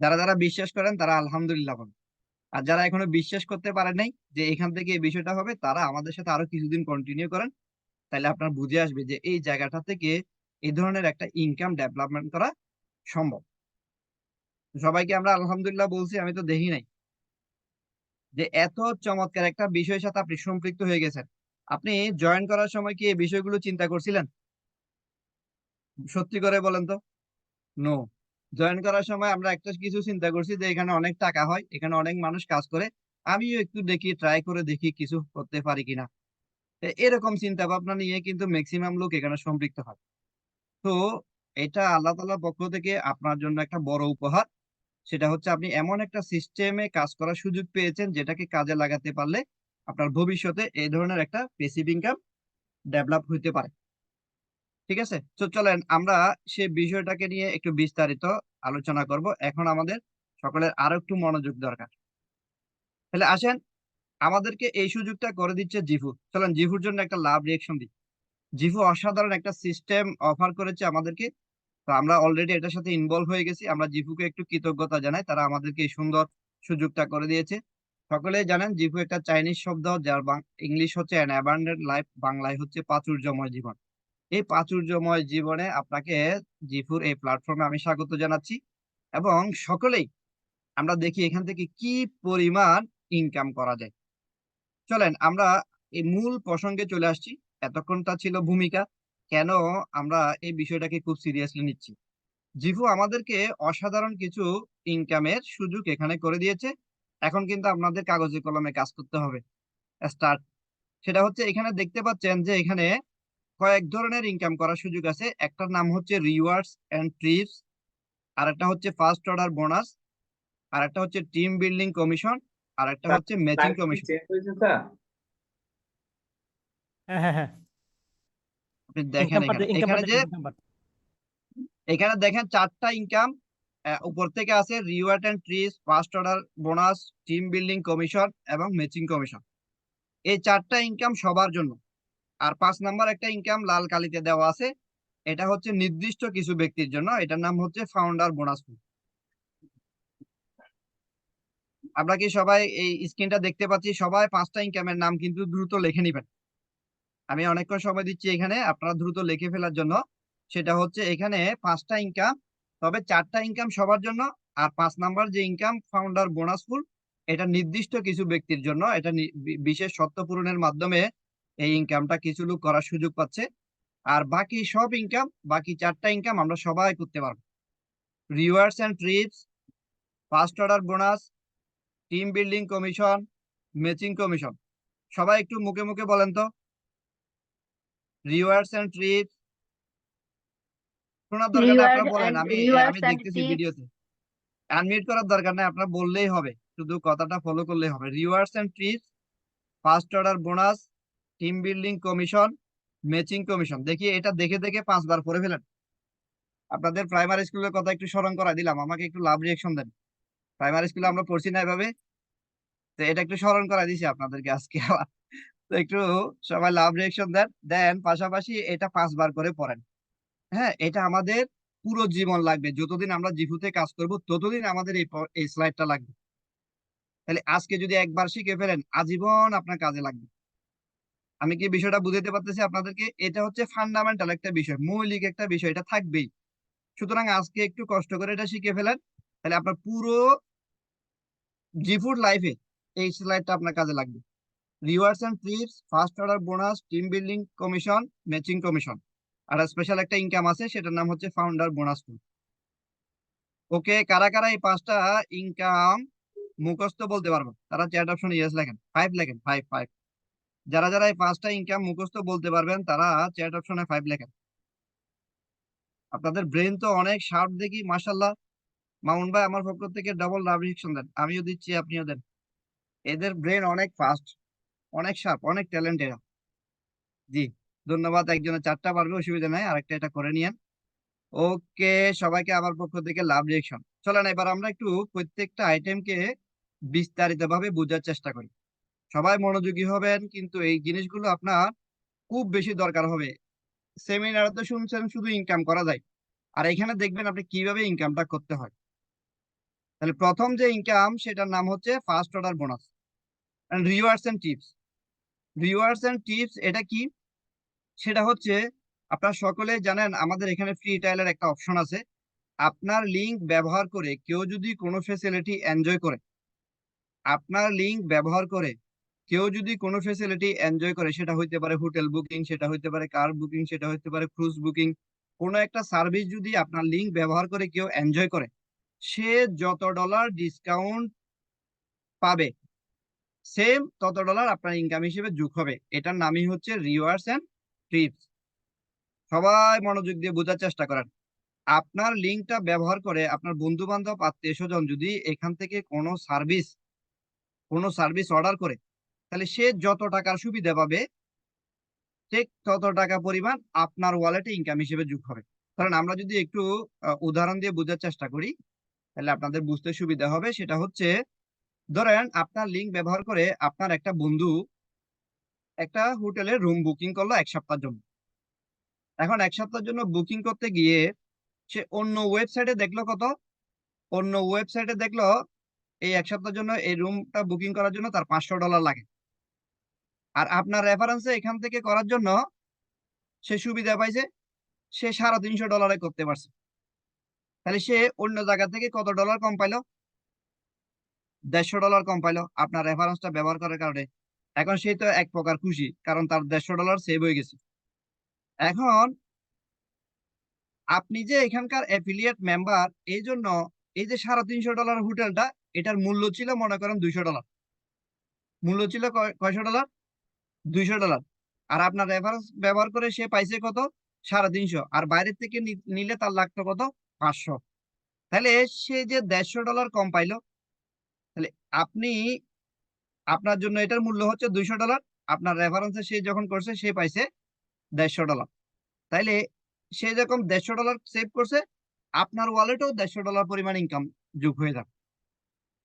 যারা যারা বিশ্বাস করেন তারা আলহামদুলিল্লাহ বলেন। আর যারা এখনো বিশ্বাস করতে পারেন নাই যে এখান থেকে এই বিষয়টা হবে, তারা আমাদের সাথে আরো কিছুদিন কন্টিনিউ করেন, তাহলে আপনার বুঝে আসবে যে এই জায়গাটা থেকে এই ধরনের একটা ইনকাম ডেভেলপমেন্ট করা সম্ভব। সবাইকে আমরা আলহামদুলিল্লাহ বলছি, আমি তো দেখি নাই যে এত চমৎকার একটা বিষয়ের সাথে আপনি সম্পৃক্ত হয়ে গেছেন। আপনি জয়েন করার সময় কি এই বিষয়গুলো চিন্তা করছিলেন? সত্যি করে বলেন তো। নো। জয়েন করার সময় আমরা একটা কিছু চিন্তা করছি যে এখানে অনেক টাকা হয়, এখানে অনেক মানুষ কাজ করে, আমিও একটু দেখি, ট্রাই করে দেখি কিছু করতে পারি কিনা। এরকম চিন্তা ভাবনা নিয়ে কিন্তু ম্যাক্সিমাম লোক এখানে সম্পৃক্ত হয়। তো এটা আল্লাহ তাআলার পক্ষ থেকে আপনার জন্য একটা বড় উপহার। সেটা হচ্ছে আপনি এমন একটা সিস্টেমে কাজ করার সুযোগ পেয়েছেন যেটাকে কাজে লাগাতে পারলে আপনার ভবিষ্যতে এই ধরনের একটা প্যাসিভ ইনকাম ডেভেলপ হইতে পারে। ঠিক আছে, তো চলেন আমরা সেই বিষয়টাকে নিয়ে একটু বিস্তারিত আলোচনা করব। এখন আমাদের সকলের আরো একটু মনোযোগ দরকার। তাহলে আসেন, আমাদেরকে এই সুযোগটা করে দিচ্ছে জিফু। চলেন জিফুর জন্য একটা লাভ রিয়েকশন দিই। জিফু অসাধারণ একটা সিস্টেম অফার করেছে আমাদেরকে। তো আমরা অলরেডি এটার সাথে ইনভলভ হয়ে গেছি, আমরা জিফুকে একটু কৃতজ্ঞতা জানাই, তারা আমাদেরকে এই সুন্দর সুযোগটা করে দিয়েছে। সকলেই জানেন জিফু একটা চাইনিজ শব্দ, যার ইংলিশ হচ্ছে অ্যান অ্যাবান্ডেন্ট লাইফ, বাংলায় হচ্ছে প্রাচুর্যময় জীবন। এই প্রাচুর্যময় জীবনে আপনাকে জিফুর এই প্ল্যাটফর্মে আমি স্বাগত জানাচ্ছি। এবং সকলেই আমরা দেখি এখান থেকে কি পরিমাণ ইনকাম করা যায়। চলেন আমরা এই মূল প্রসঙ্গে চলে আসছি। এতক্ষণটা ছিল ভূমিকা, কেন আমরা এই বিষয়টাকে খুব সিরিয়াসলি নিচ্ছি। জিফু আমাদেরকে অসাধারণ কিছু ইনকামের সুযোগ এখানে করে দিয়েছে। এখন কিন্তু আপনাদের কাগজে কলমে কাজ করতে হবে। স্টার্ট। সেটা হচ্ছে এখানে দেখতে পাচ্ছেন যে এখানে কয়েক ধরনের ইনকাম করার সুযোগ আছে। একটার নাম হচ্ছে রিওয়ার্ডস এন্ড ট্রিপস, আর একটা হচ্ছে ফার্স্ট অর্ডার বোনাস, আর একটা হচ্ছে টিম বিল্ডিং কমিশন, আর একটা স্যার হচ্ছে ম্যাচিং লাইভ কি কমিশন। চেঞ্জ হয়েছে স্যার? হ্যাঁ হ্যাঁ হ্যাঁ আপনি দেখেন এখানে এখানে যে ইনকাম পার্ট। এখানে দেখেন চারটা ইনকাম উপর থেকে আছে reward and trips, first order bonus, team building commission এবং ম্যাচিং কমিশন। এই চারটা ইনকাম সবার জন্য। আর 5 নাম্বার একটা ইনকাম লাল কালিতে দেওয়া আছে, এটা হচ্ছে নির্দিষ্ট কিছু ব্যক্তির জন্য, এটার নাম হচ্ছে ফাউন্ডার বোনাস পুল। আমরা কি সবাই এই স্ক্রিনটা দেখতে পাচ্ছি? সবাই 5টা ইনকামের নাম কিন্তু দ্রুত লিখে নিবেন। আমি অনেকক্ষণ সময় দিচ্ছি এখানে আপনারা দ্রুত লিখে ফেলার জন্য। সেটা হচ্ছে এখানে 5টা ইনকাম, তবে 4টা ইনকাম সবার জন্য। আর 5 নাম্বার যে ইনকাম ফাউন্ডার বোনাস পুল, এটা নির্দিষ্ট কিছু ব্যক্তির জন্য। এটা বিশেষ শর্ত পূরণের মাধ্যমে এই ইনকামটা কিছু লোক করার সুযোগ পাচ্ছে। আর বাকি সব ইনকাম, বাকি 4টা ইনকাম আমরা সবাই করতে পারবো। Rewards and trips, first order bonus, team building commission, matching commission. সবাই একটু মুখে মুখে বলেন তো, রিওয়ার্ডস এন্ড ট্রিপস। শোনার দরকার নেই, আপনারা বলেন, আমি Rewards and দেখতেছি tips. ভিডিওতে। আনমিউট করার দরকার নেই, আপনারা বললেই হবে, শুধু কথাটা ফলো করলেই হবে। Rewards and trips, first order bonus, team building commission, matching commission. দেখি এটা দেখে দেখে 5বার পড়ে ফেলেন। আপনাদের প্রাইমারি স্কুলের কথা একটু স্মরণ করা দিলাম, আমাকে একটু লাভ রিয়েকশন দেন। প্রাইমারি স্কুলে আমরা পড়ছি না এভাবে, তো এটা একটু স্মরণ করা দিছি আপনাদেরকে আজকে আবার। তো একটু সবাই লাভ রিয়েকশন দেন দেন, পাশাপাশি এটা 5বার করে পড়েন। হ্যাঁ, এটা আমাদের পুরো জীবন লাগবে। যতদিন আমরা জিফুতে কাজ করব ততদিন আমাদের এই স্লাইডটা লাগবে। তাহলে আজকে যদি একবার শিখে ফেলেন, আজীবন আপনার কাজে লাগবে। আমি কি বিষয়টা বুঝাতে পারতেছি আপনাদেরকে? এটা হচ্ছে ফান্ডামেন্টাল একটা বিষয়, মৌলিক একটা বিষয়, এটা থাকবেই। সুতরাং আজকে একটু কষ্ট করে এটা শিখে ফেলেন, তাহলে আপনার পুরো জিফুর লাইফে এই স্লাইডটা আপনার কাজে লাগবে। Rewards and trips, first order bonus, team building commission, matching commission. আর স্পেশাল একটা ইনকাম আছে, সেটার নাম হচ্ছে ফাউন্ডার বোনাস পুল। ওকে, কারা কারা এই 5টা ইনকাম মুখস্থ বলতে পারবেন তারা চ্যাট অপশনে ইয়েস লেখেন, 5 লেখেন, 5 5। যারা যারা এই 5টা ইনকাম মুখস্থ বলতে পারবেন তারা চ্যাট অপশনে 5 লেখেন। আপনাদের ব্রেন তো অনেক শার্প দেখি, মাশাল্লাহ। মামুন ভাই আমার পক্ষ থেকে ডাবল লাভ রিয়েকশন দেন, আমিও দিচ্ছি আপনিও দেন। এদের ব্রেন অনেক ফাস্ট, অনেক শার্প, অনেক ট্যালেন্টেড। জি, ধন্যবাদ। একজনের 4টা পারবে, অসুবিধা নাই, আরেকটা এটা করে নিয়েন। ওকে, সবাইকে আমার পক্ষ থেকে লাভ রিয়েকশন। চলেন এবার আমরা একটু প্রত্যেকটা আইটেমকে বিস্তারিত ভাবে বোঝার চেষ্টা করি। সবাই মনোযোগী হবেন, কিন্তু এই জিনিসগুলো আপনার খুব বেশি দরকার হবে। সেমিনারে তো শুনছেন শুধু ইনকাম করা যায়, আর এখানে দেখবেন আপনি কিভাবে ইনকামটা করতে হয়। তাহলে প্রথম যে ইনকাম, সেটার নাম হচ্ছে first order bonus and rewards and tips. Rewards and tips এটা কি? সেটা হচ্ছে, আপনারা সকলে জানেন আমাদের এখানে ফ্রি ট্রায়ালের একটা অপশন আছে। আপনার লিংক ব্যবহার করে কেউ যদি কোনো ফ্যাসিলিটি এনজয় করে, আপনার লিংক ব্যবহার করে কেউ যদি কোনো ফ্যাসিলিটি এনজয় করে, সেটা হইতে পারে হোটেল বুকিং, সেটা হইতে পারে কার বুকিং, সেটা হইতে পারে ক্রুজ বুকিং, কোনো একটা সার্ভিস যদি আপনার লিংক ব্যবহার করে কেউ এনজয় করে, সে যত ডলার ডিসকাউন্ট পাবে, সেম তত ডলার আপনার ইনকাম হিসেবে যোগ হবে। এটার নামই হচ্ছে রিওয়ার্ডস এন্ড ট্রিপস। সবাই মনোযোগ দিয়ে বোঝার চেষ্টা করেন। আপনার লিঙ্কটা ব্যবহার করে আপনার বন্ধু বান্ধব, আত্মীয় স্বজন যদি এখান থেকে কোনো সার্ভিস অর্ডার করে, তাহলে সে যত টাকার সুবিধা পাবে, ঠিক তত টাকা পরিমাণ আপনার ওয়ালেটে ইনকাম হিসেবে যোগ হবে। কারণ আমরা যদি একটু উদাহরণ দিয়ে বোঝার চেষ্টা করি, তাহলে আপনাদের বুঝতে সুবিধা হবে। সেটা হচ্ছে, ধরেন আপনার লিঙ্ক ব্যবহার করে আপনার একটা বন্ধু একটা হোটেলে রুম বুকিং করলো 1 সপ্তাহের জন্য। এখন 1 সপ্তাহের জন্য বুকিং করতে গিয়ে সে অন্য ওয়েবসাইটে দেখলো কত, অন্য ওয়েবসাইটে দেখলো এই 1 সপ্তাহের জন্য এই রুমটা বুকিং করার জন্য তার $500 লাগে। আর আপনার রেফারেন্সে এখান থেকে করার জন্য সে সুবিধা পাইছে, সে $350 করতে পারছে। তাহলে সে অন্য জায়গা থেকে কত ডলার কম পাইলো? $150 কম পাইলো আপনার রেফারেন্সটা ব্যবহার করার কারণে। এখন সে তো এক প্রকার খুশি, কারণ তার $150 সেভ হয়ে গেছে। এখন আপনি যে এখানকার অ্যাফিলিয়েট মেম্বার, এই জন্য এই যে $350 হোটেলটা, এটার মূল্য ছিল মনে করেন $200। মূল্য ছিল কয়শো ডলার? $200। আর আপনার রেফারেন্স ব্যবহার করে সে পাইছে কত? 350। আর বাইরের থেকে নিলে তার লাগতো কত? 500। তাহলে সে যে $150 কম পাইলো। তাহলে আপনি, আপনার জন্য এটার মূল্য হচ্ছে $200। আপনার রেফারেন্সে সে যখন করছে সে পাইছে $150। তাইলে সে যখন $150 সেভ করছে, আপনার ওয়ালেটেও $150 পরিমাণ ইনকাম যোগ হয়ে যাবে।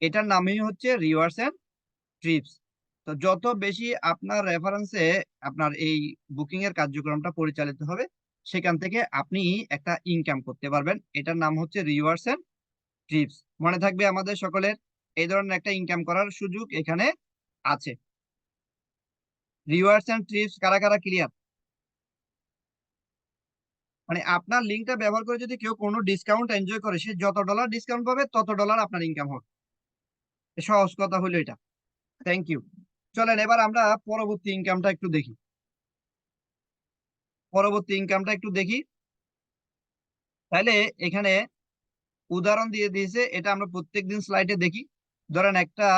এটার নামই হচ্ছে রিওয়ার্ডস এন্ড ট্রিপস। তো যত বেশি আপনার রেফারেন্সে আপনার এই বুকিং এর কার্যক্রমটা পরিচালিত হবে, সেখান থেকে আপনি একটা ইনকাম করতে পারবেন। এটার নাম হচ্ছে রিওয়ার্ডস এন্ড ট্রিপস। মনে থাকবে আমাদের সকলের, এই ধরনের একটা ইনকাম করার সুযোগ এখানে আছে। রিওয়ার্ডস এন্ড ট্রিপস কারা কারা ক্লিয়ার? মানে আপনার লিঙ্কটা ব্যবহার করে যদি কেউ কোনো ডিসকাউন্ট এনজয় করে, সে যত ডলার ডিসকাউন্ট পাবে তত ডলার আপনার ইনকাম হবে। সহজ কথা হলো এটা। Thank you. চলেন এবার আমরা পরবর্তী ইনকামটা একটু দেখি। পরবর্তী ইনকামটা একটু দেখি। তাহলে এখানে উদাহরণ দিয়ে দিয়েছে, এটা আমরা প্রত্যেকদিন স্লাইডে দেখি। ধরেন একটা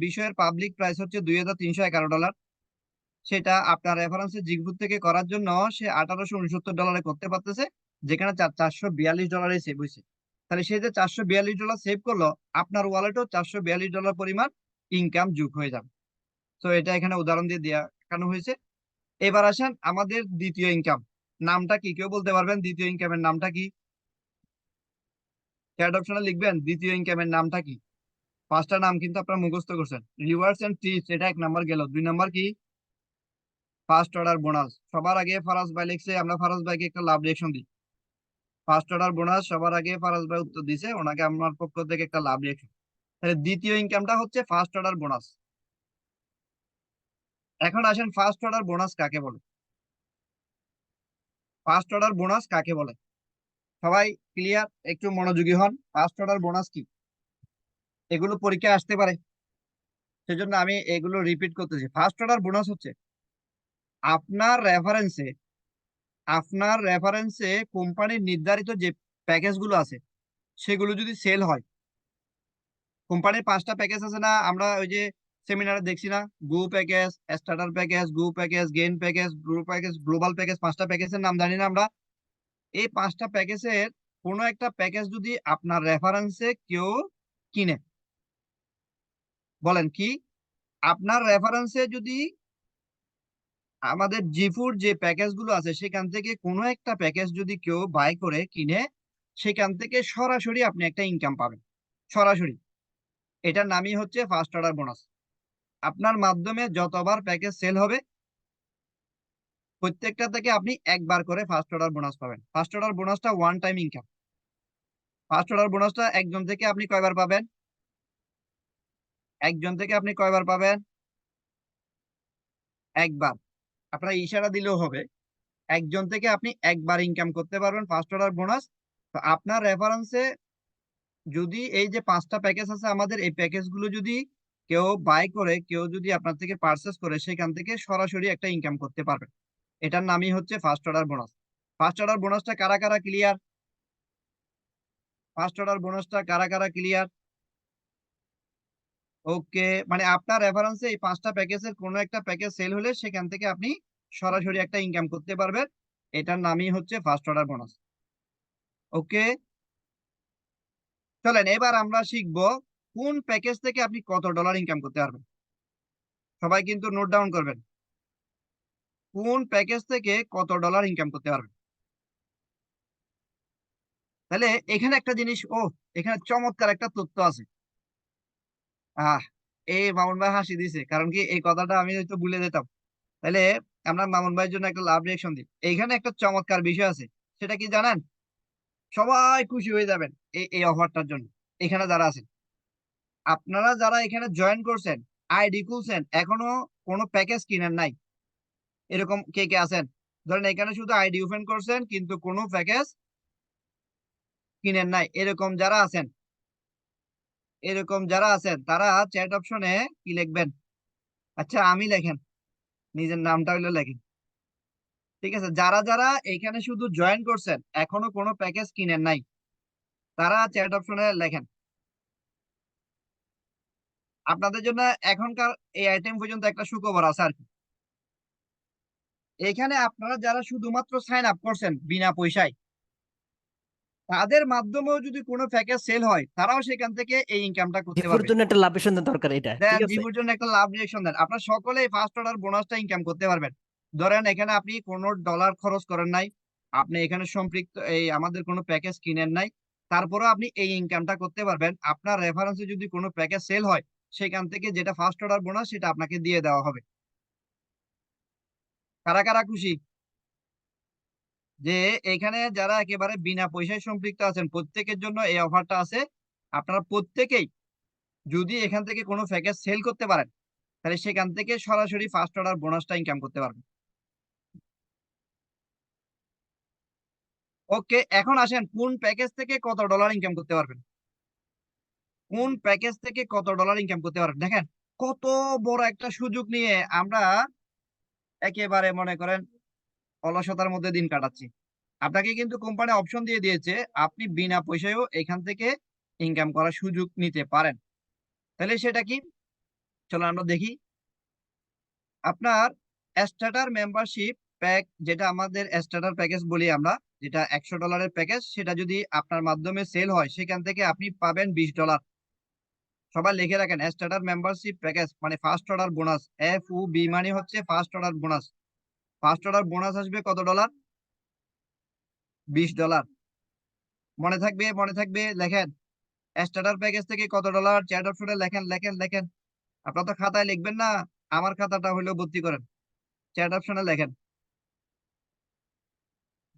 বিষয়ের পাবলিক প্রাইস হচ্ছে $2311। সেটা আপনার রেফারেন্সে জিগবুক থেকে করার জন্য সে $1869 করতে পারতেছে, যেখানে $442 সেভ হয়েছে। তাহলে সে যে $442 সেভ করলো, আপনার ওয়ালেটও $442 পরিমাণ ইনকাম যোগ হয়ে যাবে। তো এটা এখানে উদাহরণ দিয়ে দেখানো হয়েছে। এবার আসেন আমাদের দ্বিতীয় ইনকাম। নামটা কি কেউ বলতে পারবেন? দ্বিতীয় ইনকামের নামটা কি? চ্যাট অপশনে লিখবেন দ্বিতীয় ইনকামের নামটা কি। পাঁচটা নাম কিন্তু আপনারা মুখস্থ করছেন। রিওয়ার্ডস এন্ড ট্রিপস, এটা 1 নাম্বার গেল। 2 নাম্বার কি? First order bonus. সবার আগে ফারাজ ভাই লিখছে, আমরা ফারাজ ভাইকে একটা লাভ রিয়েকশন দিই। ফার্স্ট অর্ডার বোনাস সবার আগে ফারাজ ভাই উত্তর দিছে, ওনাকে আমার পক্ষ থেকে একটা লাভ রিয়েকশন। তাহলে দ্বিতীয় ইনকামটা হচ্ছে ফার্স্ট অর্ডার বোনাস। এখন আসেন ফার্স্ট অর্ডার বোনাস কাকে বলে? ফার্স্ট অর্ডার বোনাস কাকে বলে? সবাই ক্লিয়ার? একটু মনোযোগী হন। ফার্স্ট অর্ডার বোনাস কি? এগুলো পরীক্ষায় আসতে পারে, সেজন্য আমি এগুলো রিপিট করতেছি। ফার্স্ট অর্ডার বোনাস হচ্ছে আপনার রেফারেন্সে, আপনার রেফারেন্সে কোম্পানির নির্ধারিত যে প্যাকেজ গুলো আছে, সেগুলো যদি সেল হয়। কোম্পানির 5টা প্যাকেজ আছে না, আমরা ওই যে সেমিনারে দেখছি না? Go package, starter package, go package, gain package, grow package, global package. 5টা প্যাকেজের নাম জানি না আমরা? এই 5টা প্যাকেজের কোনো একটা প্যাকেজ যদি আপনার রেফারেন্সে কেউ কিনে, বলেন কি? আপনার রেফারেন্সে যদি আমাদের জিফুর যে প্যাকেজ গুলো আছে, সেখান থেকে কোনো একটা প্যাকেজ যদি কেউ বাই করে কিনে, সেখান থেকে সরাসরি আপনি একটা ইনকাম পাবেন, সরাসরি। এটার নামই হচ্ছে ফার্স্ট অর্ডার বোনাস। আপনার মাধ্যমে যতবার প্যাকেজ সেল হবে, প্রত্যেকটা থেকে আপনি একবার করে ফার্স্ট অর্ডার বোনাস পাবেন। ফার্স্ট অর্ডার বোনাসটা one time income. First order বোনাসটা একজন থেকে আপনি কয়বার পাবেন? একজন থেকে আপনি কয়বার পাবেন? একবার। আপনার ইশারা দিলেও হবে। একজন থেকে আপনি একবার ইনকাম করতে পারবেন ফার্স্ট অর্ডার বোনাস। তো আপনার রেফারেন্সে যদি এই যে 5টা প্যাকেজ আছে আমাদের, এই প্যাকেজ গুলো যদি কেউ বাই করে, কেউ যদি আপনার থেকে পারচেস করে, সেখান থেকে সরাসরি একটা ইনকাম করতে পারবেন। এটার নামই হচ্ছে first order bonus. First order বোনাসটা কারা কারা ক্লিয়ার? ফার্স্ট অর্ডার বোনাসটা কারা কারা ক্লিয়ার? ওকে, মানে আপনার রেফারেন্সে এই 5টা প্যাকেজের কোনো একটা প্যাকেজ সেল হলে, সেখান থেকে আপনি সরাসরি একটা ইনকাম করতে পারবেন। এটার নামই হচ্ছে ফার্স্ট অর্ডার বোনাস। ওকে, চলেন এবার আমরা শিখবো কোন প্যাকেজ থেকে আপনি কত ডলার ইনকাম করতে পারবেন। সবাই কিন্তু নোট ডাউন করবেন, কোন প্যাকেজ থেকে কত ডলার ইনকাম করতে পারবেন। তাহলে এখানে একটা জিনিস, এখানে চমৎকার একটা তথ্য আছে। আহ এই মামুন ভাই হাসি দিছে, কারণ কি এই কথাটা আমি হয়তো ভুলে যেতাম। তাহলে আমরা মামুন ভাইয়ের জন্য একটা লাভ রিয়েকশন দিই। এইখানে একটা চমৎকার বিষয় আছে, সেটা কি জানেন? সবাই খুশি হয়ে যাবেন এই এই অফারটার জন্য। এখানে যারা আছেন, আপনারা যারা এখানে জয়েন করছেন, আইডি খুলছেন, এখনো কোনো প্যাকেজ কিনেন নাই, এরকম কে কে আছেন? ধরেন এখানে শুধু আইডি ওপেন করছেন কিন্তু কোনো প্যাকেজ কিনেন নাই, এরকম যারা আছেন, এরকম যারা আছেন তারা চ্যাট অপশনে কি লিখবেন? আচ্ছা আমি লেখেন, নিজের নামটা হইলো লেখেন। ঠিক আছে, যারা যারা এখানে শুধু জয়েন করছেন এখনো কোনো প্যাকেজ কিনেন নাই, তারা চ্যাট অপশনে লেখেন। আপনাদের জন্য এখনকার এই আইটেম পর্যন্ত একটা সুখবর আছে আর কি। এখানে আপনারা যারা শুধুমাত্র সাইন আপ করছেন বিনা পয়সায়, তাদের মাধ্যমেও যদি কোনো প্যাকেজ সেল হয়, তারাও সেখান থেকে এই ইনকামটা করতে ভিভুর পারবে। জন্য একটা লাভের সন্ধান দরকার, এটা দেন ঠিক আছে। জিভুর জন্য একটা লাভ রিয়েকশন দেন, আপনার সকলে ফার্স্ট অর্ডার বোনাসটা ইনকাম করতে পারবেন। ধরেন এখানে আপনি কোনো ডলার খরচ করেন নাই, আপনি এখানে সম্পৃক্ত এই আমাদের কোনো প্যাকেজ কিনেন নাই, তারপরেও আপনি এই ইনকামটা করতে পারবেন। আপনার রেফারেন্সে যদি কোনো প্যাকেজ সেল হয়, সেখান থেকে যেটা ফার্স্ট অর্ডার বোনাস সেটা আপনাকে দিয়ে দেওয়া হবে। কারা কারা খুশি যে এখানে যারা একেবারে বিনা পয়সায় সম্পৃক্ত আছেন, প্রত্যেকের জন্য এই অফারটা আছে। আপনারা প্রত্যেকেই যদি এখান থেকে কোনো প্যাকেজ সেল করতে পারেন, তাহলে সেখান থেকে সরাসরি ফার্স্ট অর্ডার বোনাসটা ইনকাম করতে পারবেন। ওকে, এখন আসেন কোন প্যাকেজ থেকে কত ডলার ইনকাম করতে পারবেন। কোন প্যাকেজ থেকে কত ডলার ইনকাম করতে পারবেন, দেখেন কত বড় একটা সুযোগ নিয়ে আমরা একেবারে মনে করেন অলসতার মধ্যে দিন কাটাচ্ছি। আপনাকে কিন্তু কোম্পানি অপশন দিয়ে দিয়েছে আপনি বিনা পয়সায়ও এখান থেকে ইনকাম করার সুযোগ নিতে পারেন। তাহলে সেটা কি, চলো আমরা দেখি। আপনার স্টার্টার মেম্বারশিপ প্যাক, যেটা আমাদের স্টার্টার প্যাকেজ বলি আমরা, যেটা $100 প্যাকেজ, সেটা যদি আপনার মাধ্যমে সেল হয়, সেখান থেকে আপনি পাবেন $20। সবাই লিখে রাখেন, স্টার্টার মেম্বারশিপ প্যাকেজ মানে ফার্স্ট অর্ডার বোনাস, FOB মানে হচ্ছে first order bonus. First order bonus আসবে কত ডলার? $20। মনে থাকবে, মনে থাকবে, লেখেন স্টার্টার প্যাকেজ থেকে কত ডলার, চ্যাট অপশনে লেখেন লেখেন লেখেন। আপনার তো খাতায় লিখবেন না, আমার খাতাটা হলেও ভর্তি করেন, চ্যাট অপশনে লেখেন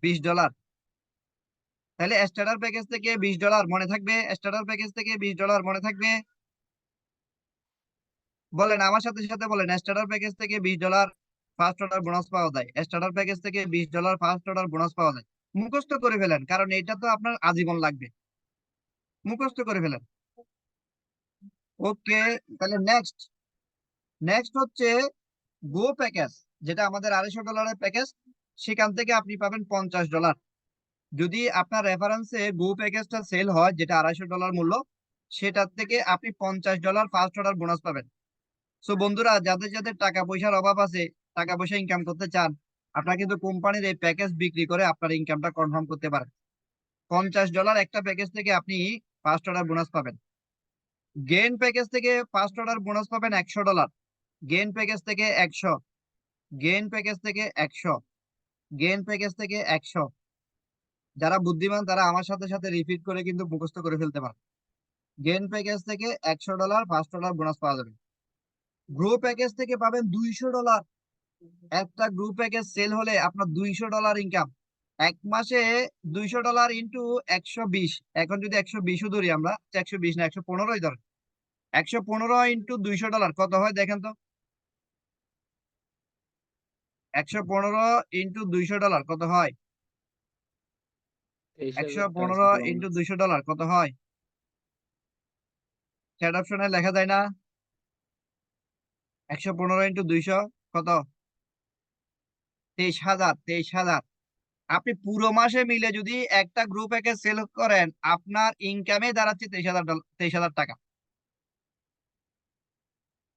$20। তাহলে স্টার্টার প্যাকেজ থেকে $20 মনে থাকবে, স্টার্টার প্যাকেজ থেকে $20 মনে থাকবে। বলেন আমার সাথে সাথে বলেন, স্টার্টার প্যাকেজ থেকে $20 ফার্স্ট অর্ডার বোনাস পাওয়া যায়। স্টার্টার প্যাকেজ থেকে $20 ফার্স্ট অর্ডার বোনাস পাওয়া যায়। মুখস্থ করে ফেলেন, কারণ এটা তো আপনার আজীবন লাগবে। মুখস্থ করে ফেলেন। ওকে, তাহলে নেক্সট নেক্সট হচ্ছে গো প্যাকেজ, যেটা আমাদের $250 প্যাকেজ। সেখান থেকে আপনি পাবেন $50। যদি আপনার রেফারেন্সে গো প্যাকেজটা সেল হয়, যেটা $250 মূল্য, সেটার থেকে আপনি $50 ফার্স্ট অর্ডার বোনাস পাবেন। সো বন্ধুরা, যাদের যাদের টাকা পয়সার অভাব আছে, টাকা পয়সা ইনকাম করতে চান, আপনারা কিন্তু কোম্পানির এই প্যাকেজ বিক্রি করে আপনার ইনকামটা কনফার্ম করতে পারেন। $50 একটা প্যাকেজ থেকে আপনি ফার্স্ট অর্ডার বোনাস পাবেন। গেইন প্যাকেজ থেকে ফার্স্ট অর্ডার বোনাস পাবেন $100। গেইন প্যাকেজ থেকে 100, গেইন প্যাকেজ থেকে 100, গেইন প্যাকেজ থেকে 100। যারা বুদ্ধিমান তারা আমার সাথে সাথে রিপিট করে কিন্তু মুখস্থ করে ফেলতে পারে। গেইন প্যাকেজ থেকে $100 ফার্স্ট অর্ডার বোনাস পাওয়া যাবে। গ্রো প্যাকেজ থেকে পাবেন $200। একটা গ্রুপ প্যাকেজ সেল হলে আপনার $200 ইনকাম। এক মাসে $200 ইন্টু 120, এখন যদি 120ও ধরি আমরা, 120 না 115ই ধরেন, 115 ইন্টু $200 কত হয় দেখেন তো। 115 ইন্টু $200 কত হয়? 115 ইন্টু $200 কত হয়? চ্যাট অপশনে লেখা যায় না? 115 ইন্টু 200 কত? 23,000। 23,000 আপনি পুরো মাসে মিলে যদি একটা গ্রুপ প্যাকেজ সেল করেন, আপনার ইনকামে দাঁড়াচ্ছে 23,000 23,000 টাকা।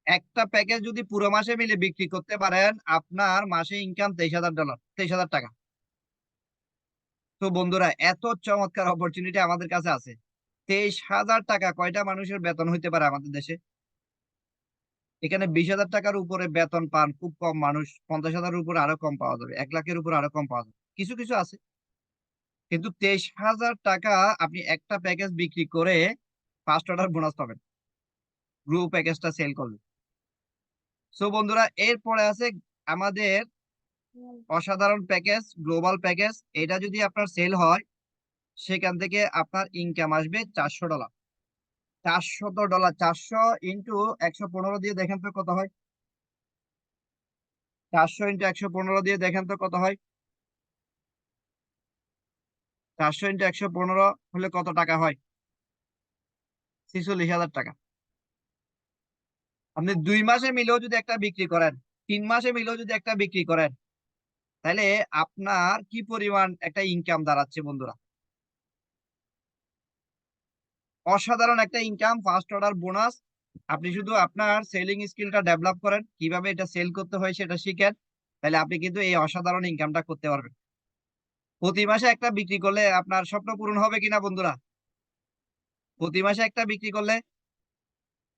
একটা প্যাকেজ যদি পুরো মাসে মিলে বিক্রি করতে পারেন, আপনার মাসে ইনকাম $23,000, 23,000 টাকা। তো বন্ধুরা, এত চমৎকার অপরচুনিটি আমাদের কাছে আছে। 23,000 টাকা কয়টা মানুষের বেতন হইতে পারে আমাদের দেশে? এখানে 20,000 টাকার উপরে বেতন পান খুব কম মানুষ, 50,000-এর উপর আরো কম পাওয়া যাবে, 1 লাখের উপর আরো কম পাওয়া যাবে, কিছু কিছু আছে। কিন্তু 23,000 টাকা আপনি একটা প্যাকেজ বিক্রি করে ফার্স্ট অর্ডার বোনাস পাবেন গ্রুপ প্যাকেজটা সেল করলে। সো বন্ধুরা, এরপরে আছে আমাদের অসাধারণ প্যাকেজ, গ্লোবাল প্যাকেজ। এটা যদি আপনার সেল হয়, সেখান থেকে আপনার ইনকাম আসবে $400। $400, 400 ইন্টু 115 দিয়ে দেখেন তো কত হয়। 400 ইন্টু 115 দিয়ে দেখেন তো কত হয়। 400 ইন্টু 115 হলে কত টাকা হয়? 46,000 টাকা। আপনি 2 মাসে মিলেও যদি একটা বিক্রি করেন, 3 মাসে মিলেও যদি একটা বিক্রি করেন, তাহলে আপনার কি পরিমাণ একটা ইনকাম দাঁড়াচ্ছে বন্ধুরা? অসাধারণ একটা ইনকাম, ফার্স্ট অর্ডার বোনাস। আপনি শুধু আপনার সেলিং স্কিলটা ডেভেলপ করেন, কিভাবে এটা সেল করতে হয় সেটা শিখেন, তাহলে আপনি কিন্তু এই অসাধারণ ইনকামটা করতে পারবেন। প্রতি মাসে একটা বিক্রি করলে আপনার স্বপ্ন পূরণ হবে কিনা বন্ধুরা? প্রতি মাসে একটা বিক্রি করলে,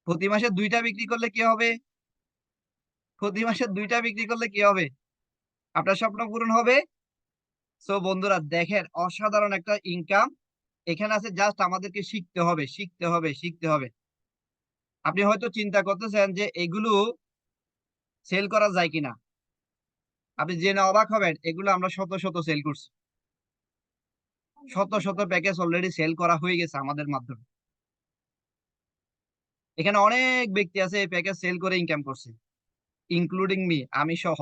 প্রতি মাসে ২টা বিক্রি করলে কি হবে? প্রতি মাসে ২টা বিক্রি করলে কি হবে? আপনার স্বপ্ন পূরণ হবে। সো বন্ধুরা দেখেন, অসাধারণ একটা ইনকাম এখানে আছে। জাস্ট আমাদেরকে শিখতে হবে, শিখতে হবে, শিখতে হবে। আপনি হয়তো চিন্তা করতেছেন যে এগুলো সেল করা যায় কিনা। আপনি জেনে অবাক হবেন, এগুলো আমরা শত শত সেল করছি। শত শত প্যাকেজ অলরেডি সেল করা হয়ে গেছে আমাদের মাধ্যমে। এখানে অনেক ব্যক্তি আছে এই প্যাকেজ সেল করে ইনকাম করছে, ইনক্লুডিং মি, আমি সহ।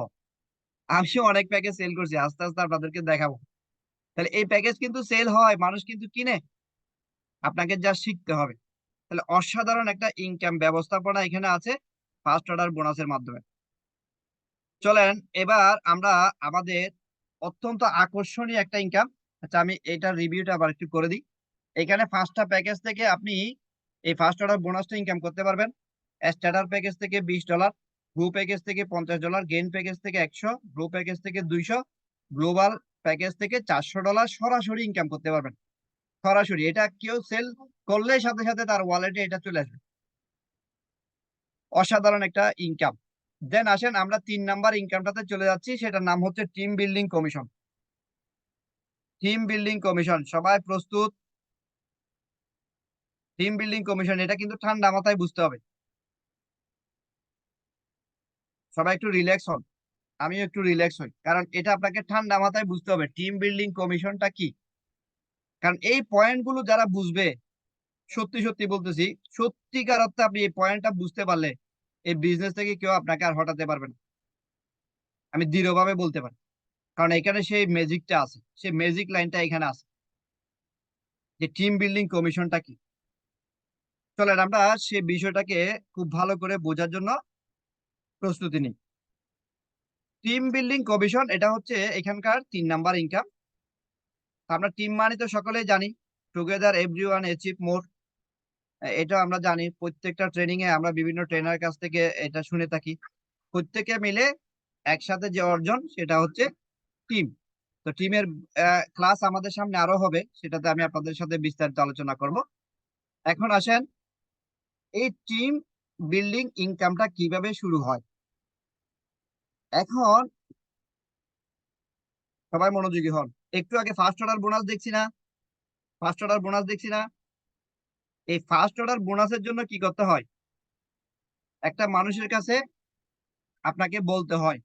আমিও অনেক প্যাকেজ সেল করছি, আস্তে আস্তে আপনাদেরকে দেখাবো। তাহলে এই প্যাকেজ কিন্তু সেল হয়, মানুষ কিন্তু কিনে, আপনাকে যা শিখতে হবে। তাহলে অসাধারণ একটা ইনকাম ব্যবস্থাপনা এখানে আছে ফার্স্ট অর্ডার বোনাসের মাধ্যমে। চলেন এবার আমরা আমাদের অত্যন্ত আকর্ষণীয় একটা ইনকাম, আচ্ছা আমি এটার রিভিউটা আবার একটু করে দিই। এখানে 5টা প্যাকেজ থেকে আপনি এই ফার্স্ট অর্ডার বোনাসটা ইনকাম করতে পারবেন। স্টার্টার প্যাকেজ থেকে $20, গ্রো প্যাকেজ থেকে $50, গেইন প্যাকেজ থেকে 100, গ্রো প্যাকেজ থেকে 200, গ্লোবাল প্যাকেজ থেকে $400 সরাসরি ইনকাম করতে পারবেন। সরাসরি এটা কেউ সেল করলে সাথে সাথে তার ওয়ালেটে এটা চলে আসবে। অসাধারণ একটা ইনকাম। দেন আসেন আমরা 3 নাম্বার ইনকামটাতে চলে যাচ্ছি, সেটার নাম হচ্ছে team building commission. Team building commission, সবাই প্রস্তুত? টিম বিল্ডিং কমিশন এটা কিন্তু ঠান্ডা মাথায় বুঝতে হবে। সবাই একটু রিল্যাক্স হন, আমিও একটু রিল্যাক্স হই, কারণ এটা আপনাকে ঠান্ডা মাথায় বুঝতে হবে টিম বিল্ডিং কমিশনটা কি। কারণ এই পয়েন্টগুলো যারা বুঝবে, সত্যি সত্যি বলতেছি, সত্যিকার অর্থে আপনি এই পয়েন্টটা বুঝতে পারলে এই বিজনেস থেকে কেউ আপনাকে আর হটাতে পারবে না, আমি দৃঢ়ভাবে বলতে পারি। কারণ এখানে সেই ম্যাজিকটা আছে, সেই ম্যাজিক লাইনটা এখানে আছে যে টিম বিল্ডিং কমিশনটা কি। চলেন আমরা সেই বিষয়টাকে খুব ভালো করে বোঝার জন্য প্রস্তুতি নিই। টিম বিল্ডিং কমিশন এটা হচ্ছে এখানকার 3 নাম্বার ইনকাম। আমরা টিম মানে তো সকলেই জানি, টুগেদার এভরিওয়ান অ্যাচিভ মোর। এটা আমরা জানি, প্রত্যেকটা ট্রেনিং এ আমরা বিভিন্ন ট্রেনার কাছ থেকে এটা শুনে থাকি। প্রত্যেকে মিলে একসাথে যে অর্জন সেটা হচ্ছে টিম। তো টিমের ক্লাস আমাদের সামনে আরো হবে, সেটাতে আমি আপনাদের সাথে বিস্তারিত আলোচনা করব। এখন আসেন এই টিম বিল্ডিং ইনকামটা কিভাবে শুরু হয়। এখন সবাই মনোযোগী হন। একটু আগে ফার্স্ট অর্ডার বোনাস দেখছি না? ফার্স্ট অর্ডার বোনাস দেখছি না? এই ফার্স্ট অর্ডার বোনাসের জন্য কি করতে হয়? একটা মানুষের কাছে আপনাকে বলতে হয়,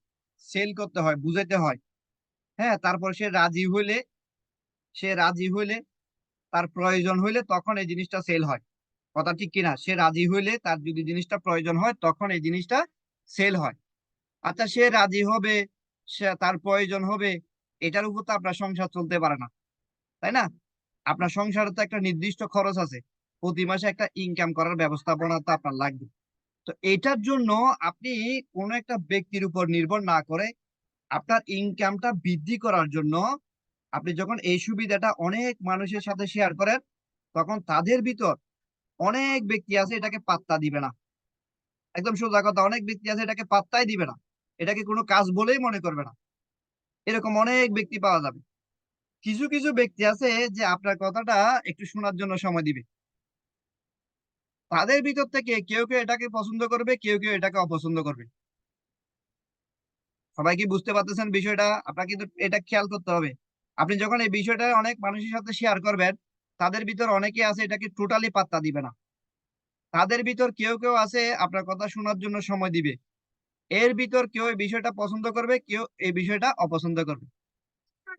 সেল করতে হয়, বুঝাইতে হয়। হ্যাঁ, তারপর সে রাজি হইলে তার প্রয়োজন হইলে তখন এই জিনিসটা সেল হয়। কথা ঠিক কিনা? সে রাজি হইলে তার যদি জিনিসটা প্রয়োজন হয় তখন এই জিনিসটা সেল হয়। আচ্ছা সে রাজি হবে, সে তার প্রয়োজন হবে, এটার উপর তো আপনার সংসার চলতে পারে না, তাই না? আপনার সংসারে তো একটা নির্দিষ্ট খরচ আছে, প্রতি মাসে একটা ইনকাম করার ব্যবস্থাপনা তো আপনার লাগবে। তো এটার জন্য আপনি কোনো একটা ব্যক্তির উপর নির্ভর না করে আপনার ইনকামটা বৃদ্ধি করার জন্য আপনি যখন এই সুবিধাটা অনেক মানুষের সাথে শেয়ার করেন, তখন তাদের ভিতর অনেক ব্যক্তি আছে এটাকে পাত্তা দিবে না। একদম সোজা কথা, অনেক ব্যক্তি আছে এটাকে পাত্তাই দিবে না, এটাকে কোনো কাজ বলেই মনে করবে না। এরকম অনেক ব্যক্তি পাওয়া যাবে। কিছু কিছু ব্যক্তি আছে যে আপনার কথাটা একটু শোনার জন্য সময় দিবে। তাদের ভিতর থেকে কেউ কেউ এটাকে পছন্দ করবে, কেউ কেউ এটাকে অপছন্দ করবে। সবাই কি বুঝতে পারতেছেন বিষয়টা? আপনাকে কিন্তু এটা খেয়াল করতে হবে। আপনি যখন এই বিষয়টা অনেক মানুষের সাথে শেয়ার করবেন, তাদের ভিতর অনেকে আছে এটাকে টোটালি পাত্তা দিবে না। তাদের ভিতর কেউ কেউ আছে আপনার কথা শোনার জন্য সময় দিবে। এর ভিতর কেউ এই বিষয়টা পছন্দ করবে, কেউ এই বিষয়টা অপছন্দ করবে।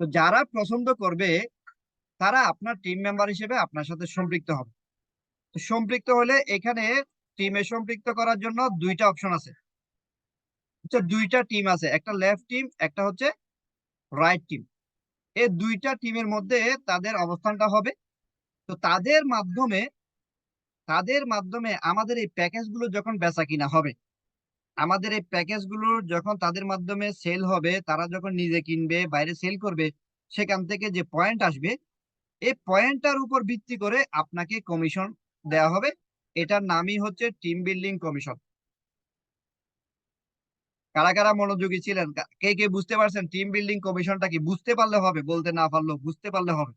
তো যারা পছন্দ করবে তারা আপনার টিম মেম্বার হিসেবে আপনার সাথে সম্পৃক্ত হবে। তো সম্পৃক্ত হলে এখানে টিমে সম্পৃক্ত করার জন্য 2টা অপশন আছে। আচ্ছা 2টা টিম আছে, একটা লেফট টিম, একটা হচ্ছে রাইট টিম। এই 2টা টিমের মধ্যে তাদের অবস্থানটা হবে। তো তাদের মাধ্যমে আমাদের এই প্যাকেজ গুলো যখন বেচা কিনা হবে, আমাদের এই প্যাকেজ গুলো যখন তাদের মাধ্যমে সেল হবে, তারা যখন নিজে কিনবে, বাইরে সেল করবে, সেখান থেকে যে পয়েন্ট আসবে, এই পয়েন্টটার উপর ভিত্তি করে আপনাকে কমিশন দেওয়া হবে। এটার নামই হচ্ছে টিম বিল্ডিং কমিশন। কারা কারা মনোযোগী ছিলেন, কে কে বুঝতে পারছেন টিম বিল্ডিং কমিশনটা কি? বুঝতে পারলে হবে, বলতে না পারলেও বুঝতে পারলে হবে।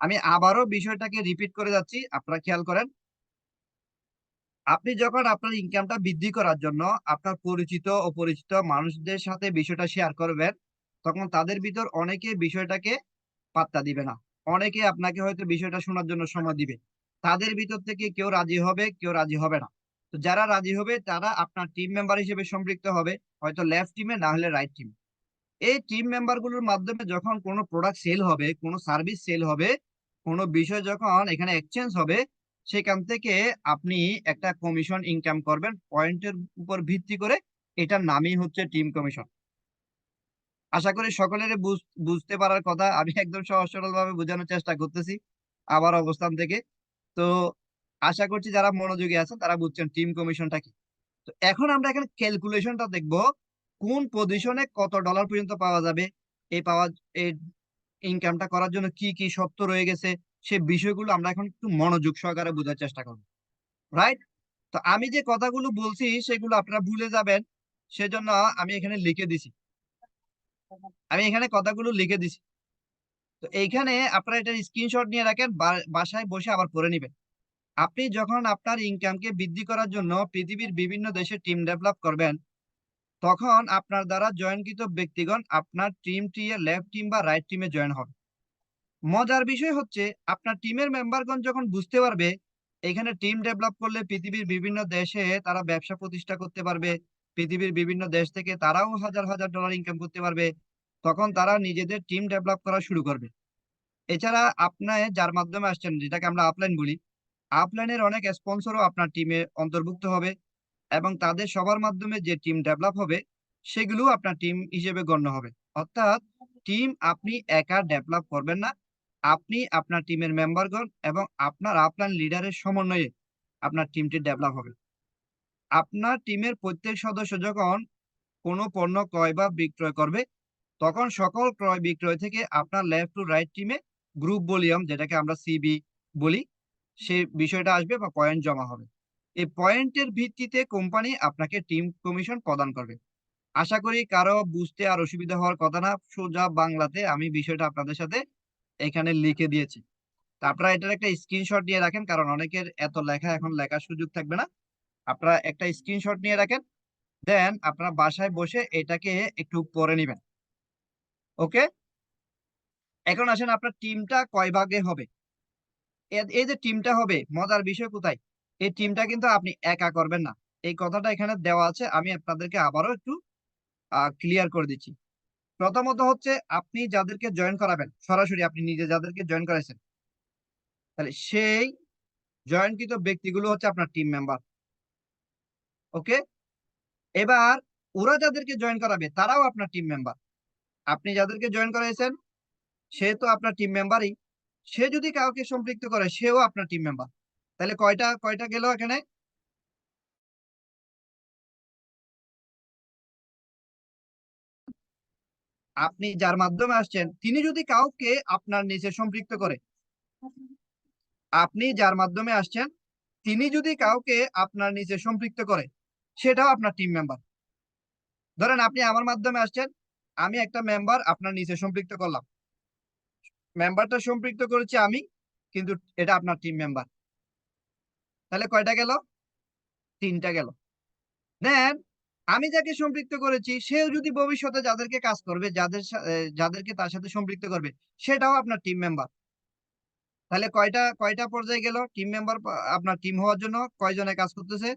আমি আবারও বিষয়টাকে রিপিট করে যাচ্ছি, আপনারা খেয়াল করেন। আপনি যখন আপনার ইনকামটা বৃদ্ধি করার জন্য আপনার পরিচিত অপরিচিত মানুষদের সাথে বিষয়টা শেয়ার করবেন, তখন তাদের ভিতর অনেকে বিষয়টাকে পাত্তা দিবে না। অনেকে আপনাকে হয়তো বিষয়টা শোনার জন্য সময় দিবে। তাদের ভিতর থেকে কেউ রাজি হবে, কেউ রাজি হবে না। তো যারা রাজি হবে তারা আপনার টিম মেম্বার হিসেবে সম্পৃক্ত হবে, হয়তো লেফট টিমে, না হলে রাইট টিমে। এই টিম মেম্বার গুলোর মাধ্যমে যখন কোনো প্রোডাক্ট সেল হবে, কোনো সার্ভিস সেল হবে, কোনো বিষয় যখন এখানে এক্সচেঞ্জ হবে, সেখান থেকে আপনি একটা কমিশন ইনকাম করবেন পয়েন্টের উপর ভিত্তি করে। এটার নামই হচ্ছে টিম কমিশন। আশা করি সকলেরই বুঝতে পারার কথা। আমি একদম সহজ সরল ভাবে বোঝানোর চেষ্টা করতেছি আমার অবস্থান থেকে। তো আশা করছি যারা মনোযোগী আছেন তারা বুঝছেন টিম কমিশনটা কি। তো এখন আমরা এখানে ক্যালকুলেশনটা দেখব, কোন পজিশনে কত ডলার পর্যন্ত পাওয়া যাবে, এই ইনকামটা করার জন্য কি কি শর্ত রয়ে গেছে, সে বিষয়গুলো আমরা এখন একটু মনোযোগ সহকারে বোঝার চেষ্টা করব। রাইট? তো আমি যে কথাগুলো বলছি সেগুলো আপনারা ভুলে যাবেন, সেজন্য আমি এখানে লিখে দিছি। আমি এখানে কথাগুলো লিখে দিছি। তো এইখানে আপনারা এটার স্ক্রিনশট নিয়ে রাখেন, বাসায় বসে আবার পড়ে নিবেন। আপনি যখন আপনার ইনকামকে বৃদ্ধি করার জন্য পৃথিবীর বিভিন্ন দেশে টিম ডেভেলপ করবেন, তখন আপনার দ্বারা জয়েনকৃত ব্যক্তিগণ আপনার টিমটি লেফট টিম বা রাইট টিমে জয়েন হবে। মজার বিষয় হচ্ছে, আপনার টিমের মেম্বারগণ যখন বুঝতে পারবে এখানে টিম ডেভেলপ করলে পৃথিবীর বিভিন্ন দেশে তারা ব্যবসা প্রতিষ্ঠা করতে পারবে, পৃথিবীর বিভিন্ন দেশ থেকে তারাও হাজার হাজার ডলার ইনকাম করতে পারবে, তখন তারা নিজেদের টিম ডেভেলপ করা শুরু করবে। এছাড়া আপনি যার মাধ্যমে আসছেন, যেটাকে আমরা আপলাইন বলি, আপলাইনের অনেক স্পন্সরও আপনার টিমে অন্তর্ভুক্ত হবে, এবং তাদের সবার মাধ্যমে যে টিম ডেভেলপ হবে সেগুলো আপনার টিম হিসেবে গণ্য হবে। অর্থাৎ টিম আপনি একা ডেভেলপ করবেন না, আপনি আপনার টিমের মেম্বারগণ এবং আপনার আপলাইন লিডারের সমন্বয়ে আপনার টিমটি ডেভেলপ হবে। আপনার টিমের প্রত্যেক সদস্য যখন কোনো পণ্য ক্রয় বা বিক্রয় করবে, তখন সকল ক্রয় বিক্রয় থেকে আপনার লেফট টু রাইট টিমে গ্রুপ ভলিউম, যেটাকে আমরা সিবি বলি, সেই বিষয়টা আসবে বা পয়েন্ট জমা হবে। এই পয়েন্টের ভিত্তিতে কোম্পানি আপনাকে টিম কমিশন প্রদান করবে। আশা করি কারো বুঝতে আর অসুবিধা হওয়ার কথা না। সোজা বাংলাতে আমি বিষয়টা আপনাদের সাথে এখানে লিখে দিয়েছি। তা আপনারা এটার একটা স্ক্রিনশট নিয়ে রাখেন, কারণ অনেকের এত লেখা এখন লেখার সুযোগ থাকবে না। আপনারা একটা স্ক্রিনশট নিয়ে রাখেন, দেন আপনারা বাসায় বসে এটাকে একটু পড়ে নিবেন। ওকে? এখন আসেন, আপনার টিমটা কয় ভাগে হবে। এই যে টিমটা হবে, মজার বিষয় কোথায়, এই টিমটা কিন্তু আপনি একা করবেন না। এই কথাটা এখানে দেওয়া আছে, আমি আপনাদেরকে আবারও একটু ক্লিয়ার করে দিচ্ছি। প্রথমত হচ্ছে, আপনি যাদেরকে জয়েন করাবেন, সরাসরি আপনি নিজে যাদেরকে জয়েন করাইছেন, তাহলে সেই জয়েনকৃত ব্যক্তিগুলো হচ্ছে আপনার টিম মেম্বার। ওকে? এবার ওরা যাদেরকে জয়েন করাবে তারাও আপনার টিম মেম্বার। আপনি যাদেরকে জয়েন করাইছেন সে তো আপনার টিম মেম্বারই, সে যদি কাউকে সম্পৃক্ত করে সেও আপনার টিম মেম্বার। তাহলে কয়টা কয়টা গেল এখানে? আপনি যার মাধ্যমে আসছেন তিনি যদি কাউকে আপনার নিচে সম্পৃক্ত করে, আপনি যার মাধ্যমে আসছেন তিনি যদি কাউকে আপনার নিচে সম্পৃক্ত করে, সেটাও আপনার টিম মেম্বার। ধরেন আপনি আমার মাধ্যমে আসছেন, আমি একটা মেম্বার আপনার নিচে সম্পৃক্ত করলাম, মেম্বারটা সম্পৃক্ত করেছি আমি, কিন্তু এটা আপনার টিম মেম্বার। তাহলে কয়টা গেল? তিনটা গেল। দেন আমি যাকে সম্পৃক্ত করেছি সেও যদি ভবিষ্যতে যাদেরকে কাজ করবে, যাদেরকে তার সাথে সম্পৃক্ত করবে, সেটাও আপনার টিম মেম্বার। তাহলে কয়টা কয়টা পর্যায়ে গেল টিম মেম্বার? আপনার টিম হওয়ার জন্য কয়জনে কাজ করতেছে?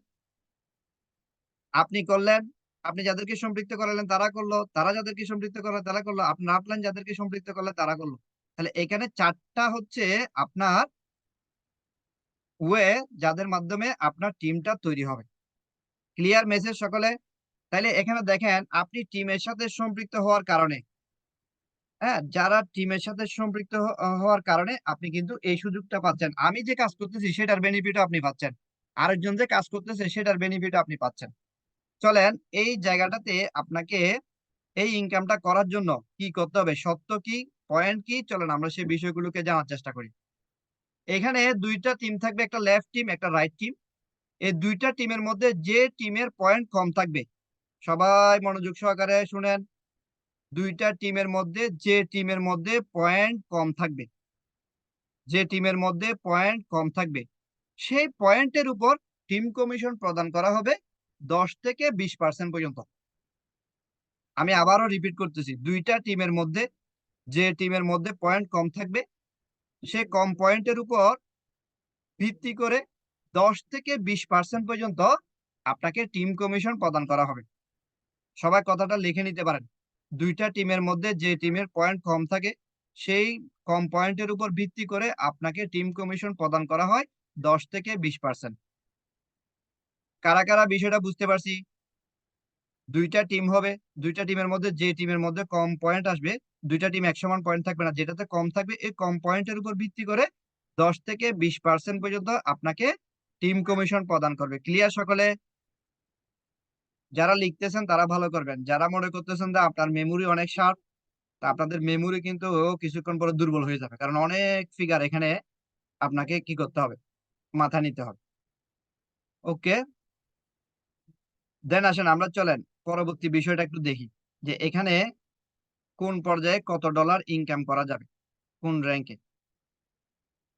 আপনি করলেন, আপনি যাদেরকে সম্পৃক্ত করালেন তারা করলো, তারা যাদেরকে সম্পৃক্ত করলো তারা করলো, আপনার আপলাইন যাদেরকে সম্পৃক্ত করলে তারা করলো। তাহলে এখানে চারটা হচ্ছে আপনার ওয়ে, যাদের মাধ্যমে আপনার টিমটা তৈরি হবে। ক্লিয়ার মেসেজ সকলে? তাহলে এখানে দেখেন, আপনি টিমের সাথে সম্পৃক্ত হওয়ার কারণে, হ্যাঁ, যারা টিমের সাথে সম্পৃক্ত হওয়ার কারণে আপনি কিন্তু এই সুযোগটা পাচ্ছেন। আমি যে কাজ করতেছি সেটার বেনিফিটও আপনি পাচ্ছেন, আরেকজন যে কাজ করতেছে সেটার বেনিফিটও আপনি পাচ্ছেন। চলেন এই জায়গাটাতে আপনাকে এই ইনকামটা করার জন্য কি করতে হবে, সত্য কি, পয়েন্ট কি, চলেন আমরা সেই বিষয়গুলোকে জানার চেষ্টা করি। এখানে দুইটা টিম থাকবে, একটা লেফট টিম একটা রাইট টিম। এই দুইটা টিমের মধ্যে যে টিমের পয়েন্ট কম থাকবে, সবাই মনোযোগ সহকারে শুনেন, দুইটা টিমের মধ্যে যে টিমের মধ্যে পয়েন্ট কম থাকবে, যে টিমের মধ্যে পয়েন্ট কম থাকবে সেই পয়েন্টের উপর টিম কমিশন প্রদান করা হবে 10 থেকে 20% পর্যন্ত। আমি আবারও রিপিট করতেছি, দুইটা টিমের মধ্যে যে টিমের মধ্যে পয়েন্ট কম থাকবে সে কম পয়েন্টের উপর ভিত্তি করে 10 থেকে 20% পর্যন্ত আপনাকে টিম কমিশন প্রদান করা হবে। সবাই কথাটা লিখে নিতে পারেন। দুইটা টিমের মধ্যে যে টিমের পয়েন্ট কম থাকে সেই কম পয়েন্টের উপর ভিত্তি করে আপনাকে টিম কমিশন প্রদান করা হয় 10 থেকে 20%। কারা কারা বিষয়টা বুঝতে পারছি? দুইটা টিম হবে, দুইটা টিমের মধ্যে যে টিমের মধ্যে কম পয়েন্ট আসবে, দুইটা টিম এক সমান পয়েন্ট থাকবে না, যেটাতে কম থাকবে এই কম পয়েন্টের উপর ভিত্তি করে 10 থেকে 20% পর্যন্ত আপনাকে টিম কমিশন প্রদান করবে। ক্লিয়ার সকলে? যারা লিখতেছেন তারা ভালো করবেন, যারা মনে করতেছেন যে আপনার মেমোরি অনেক শার্প, তা আপনাদের মেমোরি কিন্তু কিছুক্ষণ পরে দুর্বল হয়ে যাবে, কারণ অনেক ফিগার এখানে আপনাকে কি করতে হবে, মাথা নিতে হবে। ওকে, দেন আসেন আমরা চলেন পরবর্তী বিষয়টা একটু দেখি, যে এখানে কোন পর্যায়ে কত ডলার ইনকাম করা যাবে, কোন র্যাঙ্কে।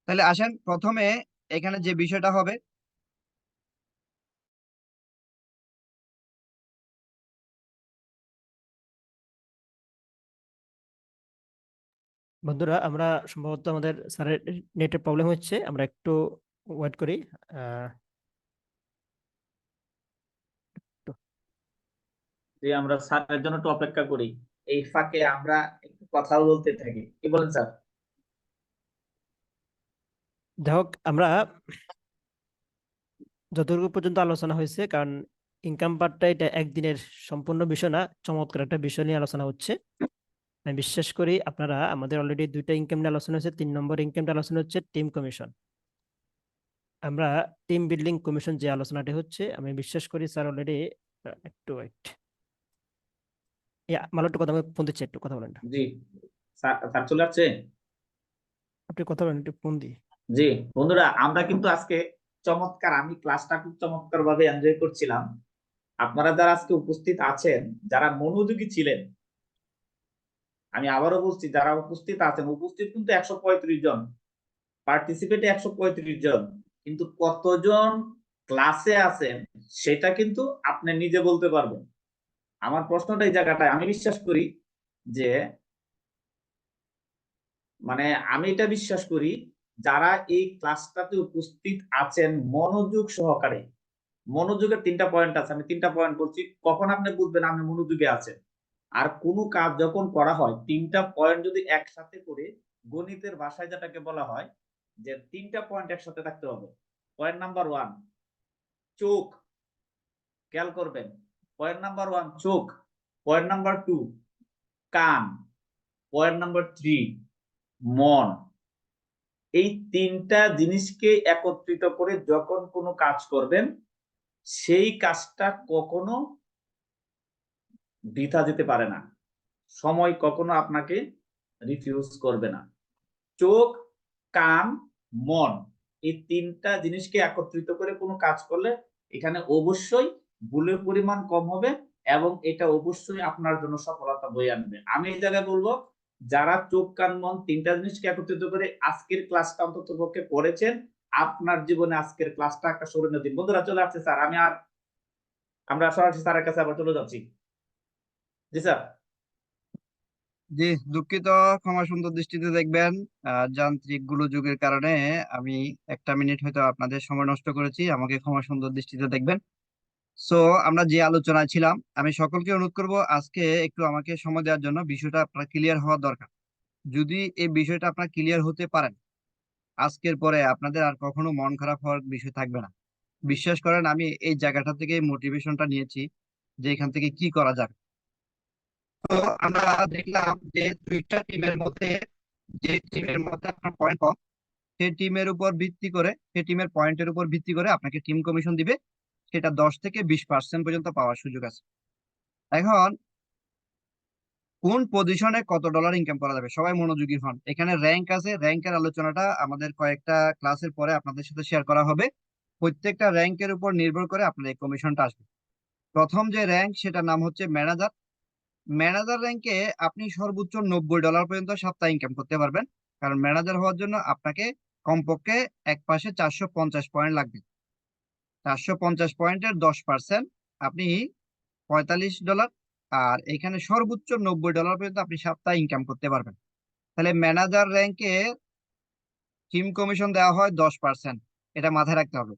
তাহলে আসেন প্রথমে এখানে যে বিষয়টা হবে, বন্ধুরা, আমরা সম্ভবত আমাদের স্যারের নেটের প্রবলেম হচ্ছে, আমরা একটু ওয়েট করি। একটু। যে আমরা স্যারের জন্য একটু অপেক্ষা করি, এই ফাঁকে আমরা একটু কথাও বলতে থাকি, কি বলেন স্যার? যাই হোক, আমরা যতটুকু পর্যন্ত আলোচনা হয়েছে, কারণ ইনকাম পার্টটা এটা একদিনের সম্পূর্ণ বিষয় না, চমৎকার একটা বিষয় নিয়ে আলোচনা হচ্ছে। আমি বিশ্বাস করি আপনারা, আমাদের অলরেডি দুইটা ইনকাম নিয়ে আলোচনা হয়েছে, 3 নম্বর ইনকামটা আলোচনা হচ্ছে টিম কমিশন। আমরা টিম বিল্ডিং কমিশন যে আলোচনাটি হচ্ছে, আমি বিশ্বাস করি স্যার অলরেডি একটু ওয়েট, মালো একটু কথা ফোন দিচ্ছে, একটু কথা বলেন। জি স্যার, স্যার চলে আসছে। আপনি কথা বলেন, একটু ফোন দিই। জি বন্ধুরা, আমরা কিন্তু আজকে চমৎকার, আমি ক্লাসটা খুব চমৎকার ভাবে এনজয় করছিলাম। আপনারা যারা আজকে উপস্থিত আছেন, যারা মনোযোগী ছিলেন, আমি আবারও বলছি, যারা উপস্থিত আছেন, উপস্থিত কিন্তু 135 জন, পার্টিসিপেট 135 জন, কিন্তু কতজন ক্লাসে আছেন সেটা কিন্তু আপনি নিজে বলতে পারবেন। আমার প্রশ্নটা এই জায়গাটায়, আমি বিশ্বাস করি যে, মানে আমি এটা বিশ্বাস করি, যারা এই ক্লাসটাতে উপস্থিত আছেন মনোযোগ সহকারে, মনোযোগের 3টা পয়েন্ট আছে, আমি 3টা পয়েন্ট বলছি, কখন আপনি বুঝবেন আপনি মনোযোগে আছেন। আর কোনো কাজ যখন করা হয়, 3টা পয়েন্ট যদি একসাথে করে, গণিতের ভাষায় যেটাকে বলা হয় যে 3টা পয়েন্ট একসাথে থাকতে হবে। পয়েন্ট নাম্বার 1 চোখ, খেয়াল করবেন। পয়েন্ট নাম্বার 1 চোখ, পয়েন্ট নাম্বার 2 কান, পয়েন্ট নাম্বার 3 মন। এই 3টা জিনিসকে একত্রিত করে যখন কোনো কাজ করবেন, সেই কাজটা কখনো বৃথা যেতে পারে না, সময় কখনো আপনাকে রিফিউজ করবে না। চোখ, কান, মন, এই 3টা জিনিসকে একত্রিত করে কোনো কাজ করলে এখানে অবশ্যই ভুলের পরিমাণ কম হবে এবং এটা অবশ্যই আপনার জন্য সফলতা বয়ে আনবে। আমি এই জায়গায় বলবো, যারা চোখ, কান, মন 3টা জিনিসকে একত্রিত করে আজকের ক্লাসটা অন্তত পক্ষে করেছেন, আপনার জীবনে আজকের ক্লাসটা একটা স্মরণীয় দিন। বন্ধুরা চলে আসছে স্যার, আমরা সরাসরি স্যারের কাছে আবার চলে যাচ্ছি। জি স্যার। জি দুঃখিত, ক্ষমা সুন্দর দৃষ্টিতে দেখবেন। যান্ত্রিক গোলযোগের কারণে আমি 1 মিনিট হয়তো আপনাদের সময় নষ্ট করেছি, আমাকে ক্ষমা সুন্দর দৃষ্টিতে দেখবেন। সো আমরা যে আলোচনায় ছিলাম, আমি সকলকে অনুরোধ করব আজকে একটু আমাকে সময় দেওয়ার জন্য, বিষয়টা আপনার ক্লিয়ার হওয়া দরকার। যদি এই বিষয়টা আপনার ক্লিয়ার হতে পারেন, আজকের পরে আপনাদের আর কখনো মন খারাপ হওয়ার বিষয় থাকবে না। বিশ্বাস করেন, আমি এই জায়গাটা থেকে মোটিভেশনটা নিয়েছি যে এখান থেকে কি করা যাবে। তো আমরা দেখলাম যে দুইটা টিমের মধ্যে, যে টিমের মধ্যে আপনার পয়েন্ট কম, সেই টিমের উপর ভিত্তি করে, সেই টিমের পয়েন্টের উপর ভিত্তি করে আপনাকে টিম কমিশন দিবে সেটা 10 থেকে 20% পর্যন্ত পাওয়ার সুযোগ আছে। এখন কোন পজিশনে কত ডলার ইনকাম করা যাবে, সবাই মনোযোগী হন। এখানে র্যাঙ্ক আছে, র্যাঙ্কের আলোচনাটা আমাদের কয়েকটা ক্লাসের পরে আপনাদের সাথে শেয়ার করা হবে। প্রত্যেকটা র্যাঙ্কের উপর নির্ভর করে আপনার এই কমিশনটা আসবে। প্রথম যে র্যাঙ্ক সেটার নাম হচ্ছে ম্যানেজার। ম্যানেজার র্যাঙ্কে আপনি সর্বোচ্চ $90 পর্যন্ত সপ্তাহে ইনকাম করতে পারবেন। কারণ ম্যানেজার হওয়ার জন্য আপনাকে কমপক্ষে এক পাশে 450 পয়েন্ট লাগবে। 450 পয়েন্টের 10% আপনি $45। আর এখানে সর্বোচ্চ $90 পর্যন্ত আপনি সপ্তাহে ইনকাম করতে পারবেন। তাহলে ম্যানেজার র্যাঙ্কে টিম কমিশন দেওয়া হয় 10%, এটা মাথায় রাখতে হবে।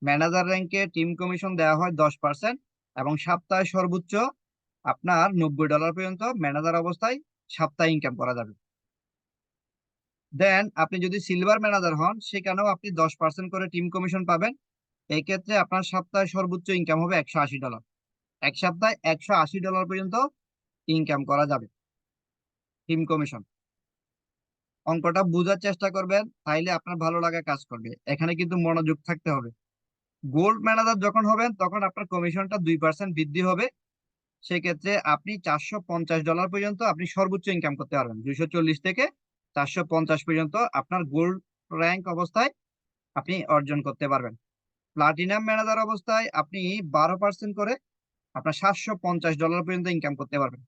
ম্যানেজার র্যাঙ্কে টিম কমিশন দেওয়া হয় 10% এবং সপ্তাহে সর্বোচ্চ আপনার $90 পর্যন্ত ম্যানেজার অবস্থায় সপ্তাহে ইনকাম করা যাবে। দেন আপনি যদি সিলভার ম্যানেজার হন সেখানেও আপনি 10% করে টিম কমিশন পাবেন। এই ক্ষেত্রে আপনার সপ্তাহে সর্বোচ্চ ইনকাম হবে $180। এক সপ্তাহে $180 পর্যন্ত ইনকাম করা যাবে টিম কমিশন। অঙ্কটা বোঝার চেষ্টা করবেন, তাইলে আপনার ভালো লাগা কাজ করবে। এখানে কিন্তু মনোযোগ থাকতে হবে। গোল্ড ম্যানেজার যখন হবেন তখন আপনার কমিশনটা 2% বৃদ্ধি হবে। সেক্ষেত্রে আপনি $450 পর্যন্ত আপনি সর্বোচ্চ ইনকাম করতে পারবেন। 240 থেকে 450 পর্যন্ত আপনার গোল্ড র্যাঙ্ক অবস্থায় আপনি অর্জন করতে পারবেন। প্লাটিনাম ম্যানেজার অবস্থায় আপনি 12% করে আপনার $750 পর্যন্ত ইনকাম করতে পারবেন।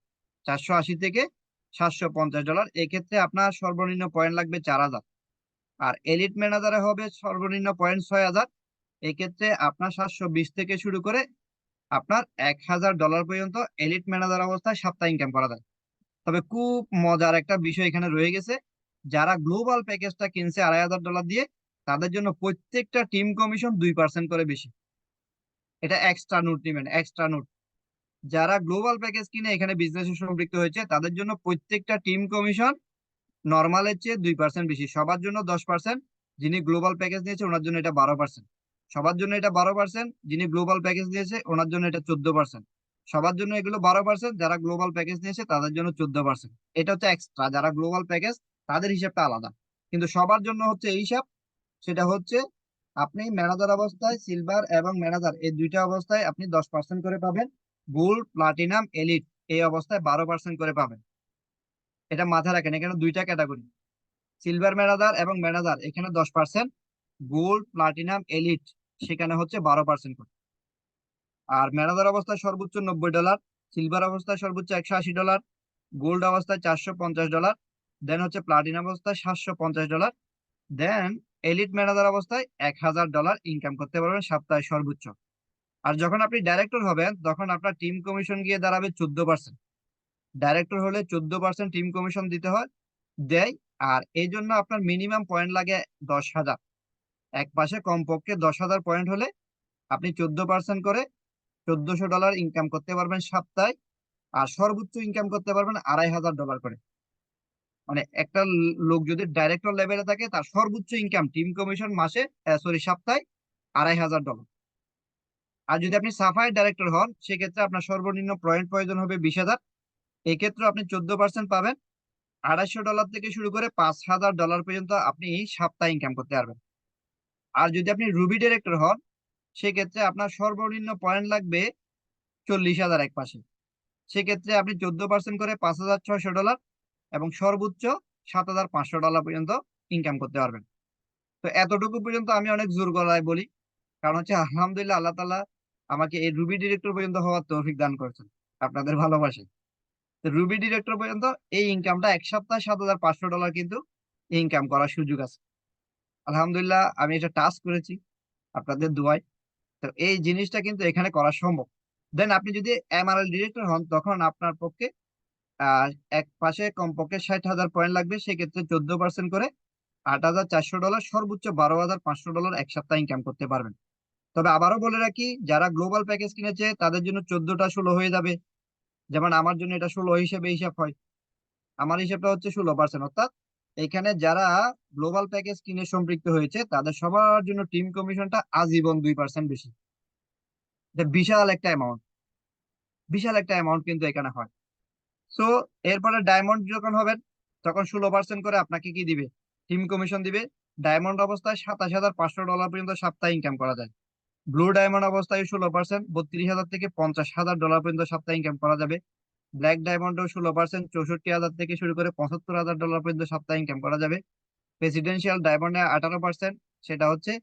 480 থেকে $750। এক্ষেত্রে আপনার সর্বনিম্ন পয়েন্ট লাগবে 4000। আর এলিট ম্যানেজারে হবে সর্বনিম্ন পয়েন্ট 6000। এক্ষেত্রে আপনার 720 থেকে শুরু করে আপনার $1000 পর্যন্ত এলিট ম্যানেজার অবস্থায় সপ্তাহে ইনকাম করা যায়। তবে খুব মজার একটা বিষয় এখানে রয়ে গেছে, যারা গ্লোবাল প্যাকেজটা কিনছে $2500 দিয়ে, তাদের জন্য প্রত্যেকটা টিম কমিশন 2% করে বেশি। এটা এক্সট্রা নোট নেবেন, এক্সট্রা নোট। যারা গ্লোবাল প্যাকেজ কিনে এখানে বিজনেসে সম্পৃক্ত হয়েছে তাদের জন্য প্রত্যেকটা টিম কমিশন নর্মালের চেয়ে 2% বেশি। সবার জন্য 10%, যিনি গ্লোবাল প্যাকেজ নিয়েছে ওনার জন্য এটা 12%। সবার জন্য এটা 12%, যিনি গ্লোবাল প্যাকেজ নিয়েছে ওনার জন্য এটা 14%। সবার জন্য এগুলো 12%, যারা গ্লোবাল প্যাকেজ নিয়েছে তাদের জন্য 14%। এটা হচ্ছে এক্সট্রা, যারা গ্লোবাল প্যাকেজ তাদের হিসাবটা আলাদা। কিন্তু সবার জন্য হচ্ছে এই হিসাব। সেটা হচ্ছে আপনি ম্যানেজার অবস্থায়, সিলভার এবং ম্যানেজার এই দুইটা অবস্থায় আপনি 10% করে পাবেন। গোল্ড, প্লাটিনাম, এলিট এই অবস্থায় 12% করে পাবেন। এটা মাথায় রাখেন, এখানে দুইটা ক্যাটাগরি, সিলভার ম্যানেজার এবং ম্যানেজার এখানে 10%, গোল্ড, প্লাটিনাম, এলিট সেখানে হচ্ছে 12% করে। আর ম্যানেজার অবস্থায় সর্বোচ্চ $90, সিলভার অবস্থায় সর্বোচ্চ $180, গোল্ড অবস্থায় $450, দেন হচ্ছে প্লাটিনাম অবস্থায় $750, দেন এলিট ম্যানেজার অবস্থায় $1000 ইনকাম করতে পারবেন সপ্তাহে সর্বোচ্চ। আর যখন আপনি ডাইরেক্টর হবেন তখন আপনার টিম কমিশন গিয়ে দাঁড়াবে 14%। ডাইরেক্টর হলে 14% টিম কমিশন দিতে হয়, দেয়। আর এই জন্য আপনার মিনিমাম পয়েন্ট লাগে 10,000। এক পাশে কমপক্ষে 10,000 পয়েন্ট হলে আপনি 14% করে $1,400 ইনকাম করতে পারবেন সপ্তাহে। আর সর্বোচ্চ ইনকাম করতে পারবেন $2,500 করে। মানে একটা লোক যদি ডাইরেক্টর লেভেলে থাকে তার সর্বোচ্চ ইনকাম টিম কমিশন মাসে সপ্তাহে $2,500। আর যদি আপনি সাফাই ডাইরেক্টর হন সেক্ষেত্রে আপনার সর্বনিম্ন পয়েন্ট প্রয়োজন হবে 20,000। এক্ষেত্রে আপনি 14% পাবেন। $250 থেকে শুরু করে $5,000 পর্যন্ত আপনি সপ্তাহে ইনকাম করতে পারবেন। আর যদি আপনি রুবি ডিরেক্টর হন সেক্ষেত্রে আপনার সর্বনিম্ন পয়েন্ট লাগবে 40,000 এক পাশে। সেক্ষেত্রে আপনি 14% করে $5,600 এবং সর্বোচ্চ $7,500 পর্যন্ত ইনকাম করতে পারবেন। তো এতটুকু পর্যন্ত আমি অনেক জোর গলায় বলি, কারণ হচ্ছে আলহামদুলিল্লাহ আল্লাহ তাআলা আমাকে এই রুবি ডিরেক্টর পর্যন্ত হওয়ার তৌফিক দান করেছেন আপনাদের ভালোবাসায়। তো রুবি ডিরেক্টর পর্যন্ত এই ইনকামটা এক সপ্তাহে $7,500 কিন্তু ইনকাম করার সুযোগ আছে। আলহামদুলিল্লাহ আমি এটা টাচ করেছি আপনাদের দোয়ায়। তো এই জিনিসটা কিন্তু এখানে করা সম্ভব। দেন আপনি যদি এমআরএল ডিরেক্টর হন তখন আপনার পক্ষে আহ এক পাশে কমপক্ষে 60,000 পয়েন্ট লাগবে। সেক্ষেত্রে 14% করে $8,400, সর্বোচ্চ $12,500 এক সপ্তাহে ইনকাম করতে পারবেন। তবে আবারও বলে রাখি, যারা গ্লোবাল প্যাকেজ কিনেছে তাদের জন্য 14টা 16 হয়ে যাবে। যেমন আমার জন্য এটা 16 হিসেবে হিসাব হয়। আমার হিসাবটা হচ্ছে 16%। অর্থাৎ এখানে যারা গ্লোবাল প্যাকেজ কিনে সম্পৃক্ত হয়েছে তাদের সবার জন্য টিম কমিশনটা আজীবন 2% বেশি। এটা বিশাল একটা অ্যামাউন্ট, বিশাল একটা অ্যামাউন্ট কিন্তু এখানে হয়। সো এরপরে ডায়মন্ড যখন হবেন তখন 16% করে আপনাকে কি দিবে, টিম কমিশন দিবে। ডায়মন্ড অবস্থায় $27,500 পর্যন্ত সপ্তাহে ইনকাম করা যায়। ব্লু ডায়মন্ড অবস্থায় 16%, 32,000 থেকে $50,000 পর্যন্ত সপ্তাহে ইনকাম করা যাবে। ব্ল্যাক ডায়মন্ডও 16%, 64,000 থেকে শুরু করে $75,000 পর্যন্ত সপ্তাহে ইনকাম করা যাবে। প্রেসিডেন্সিয়াল ডায়মন্ডে 18%, সেটা হচ্ছে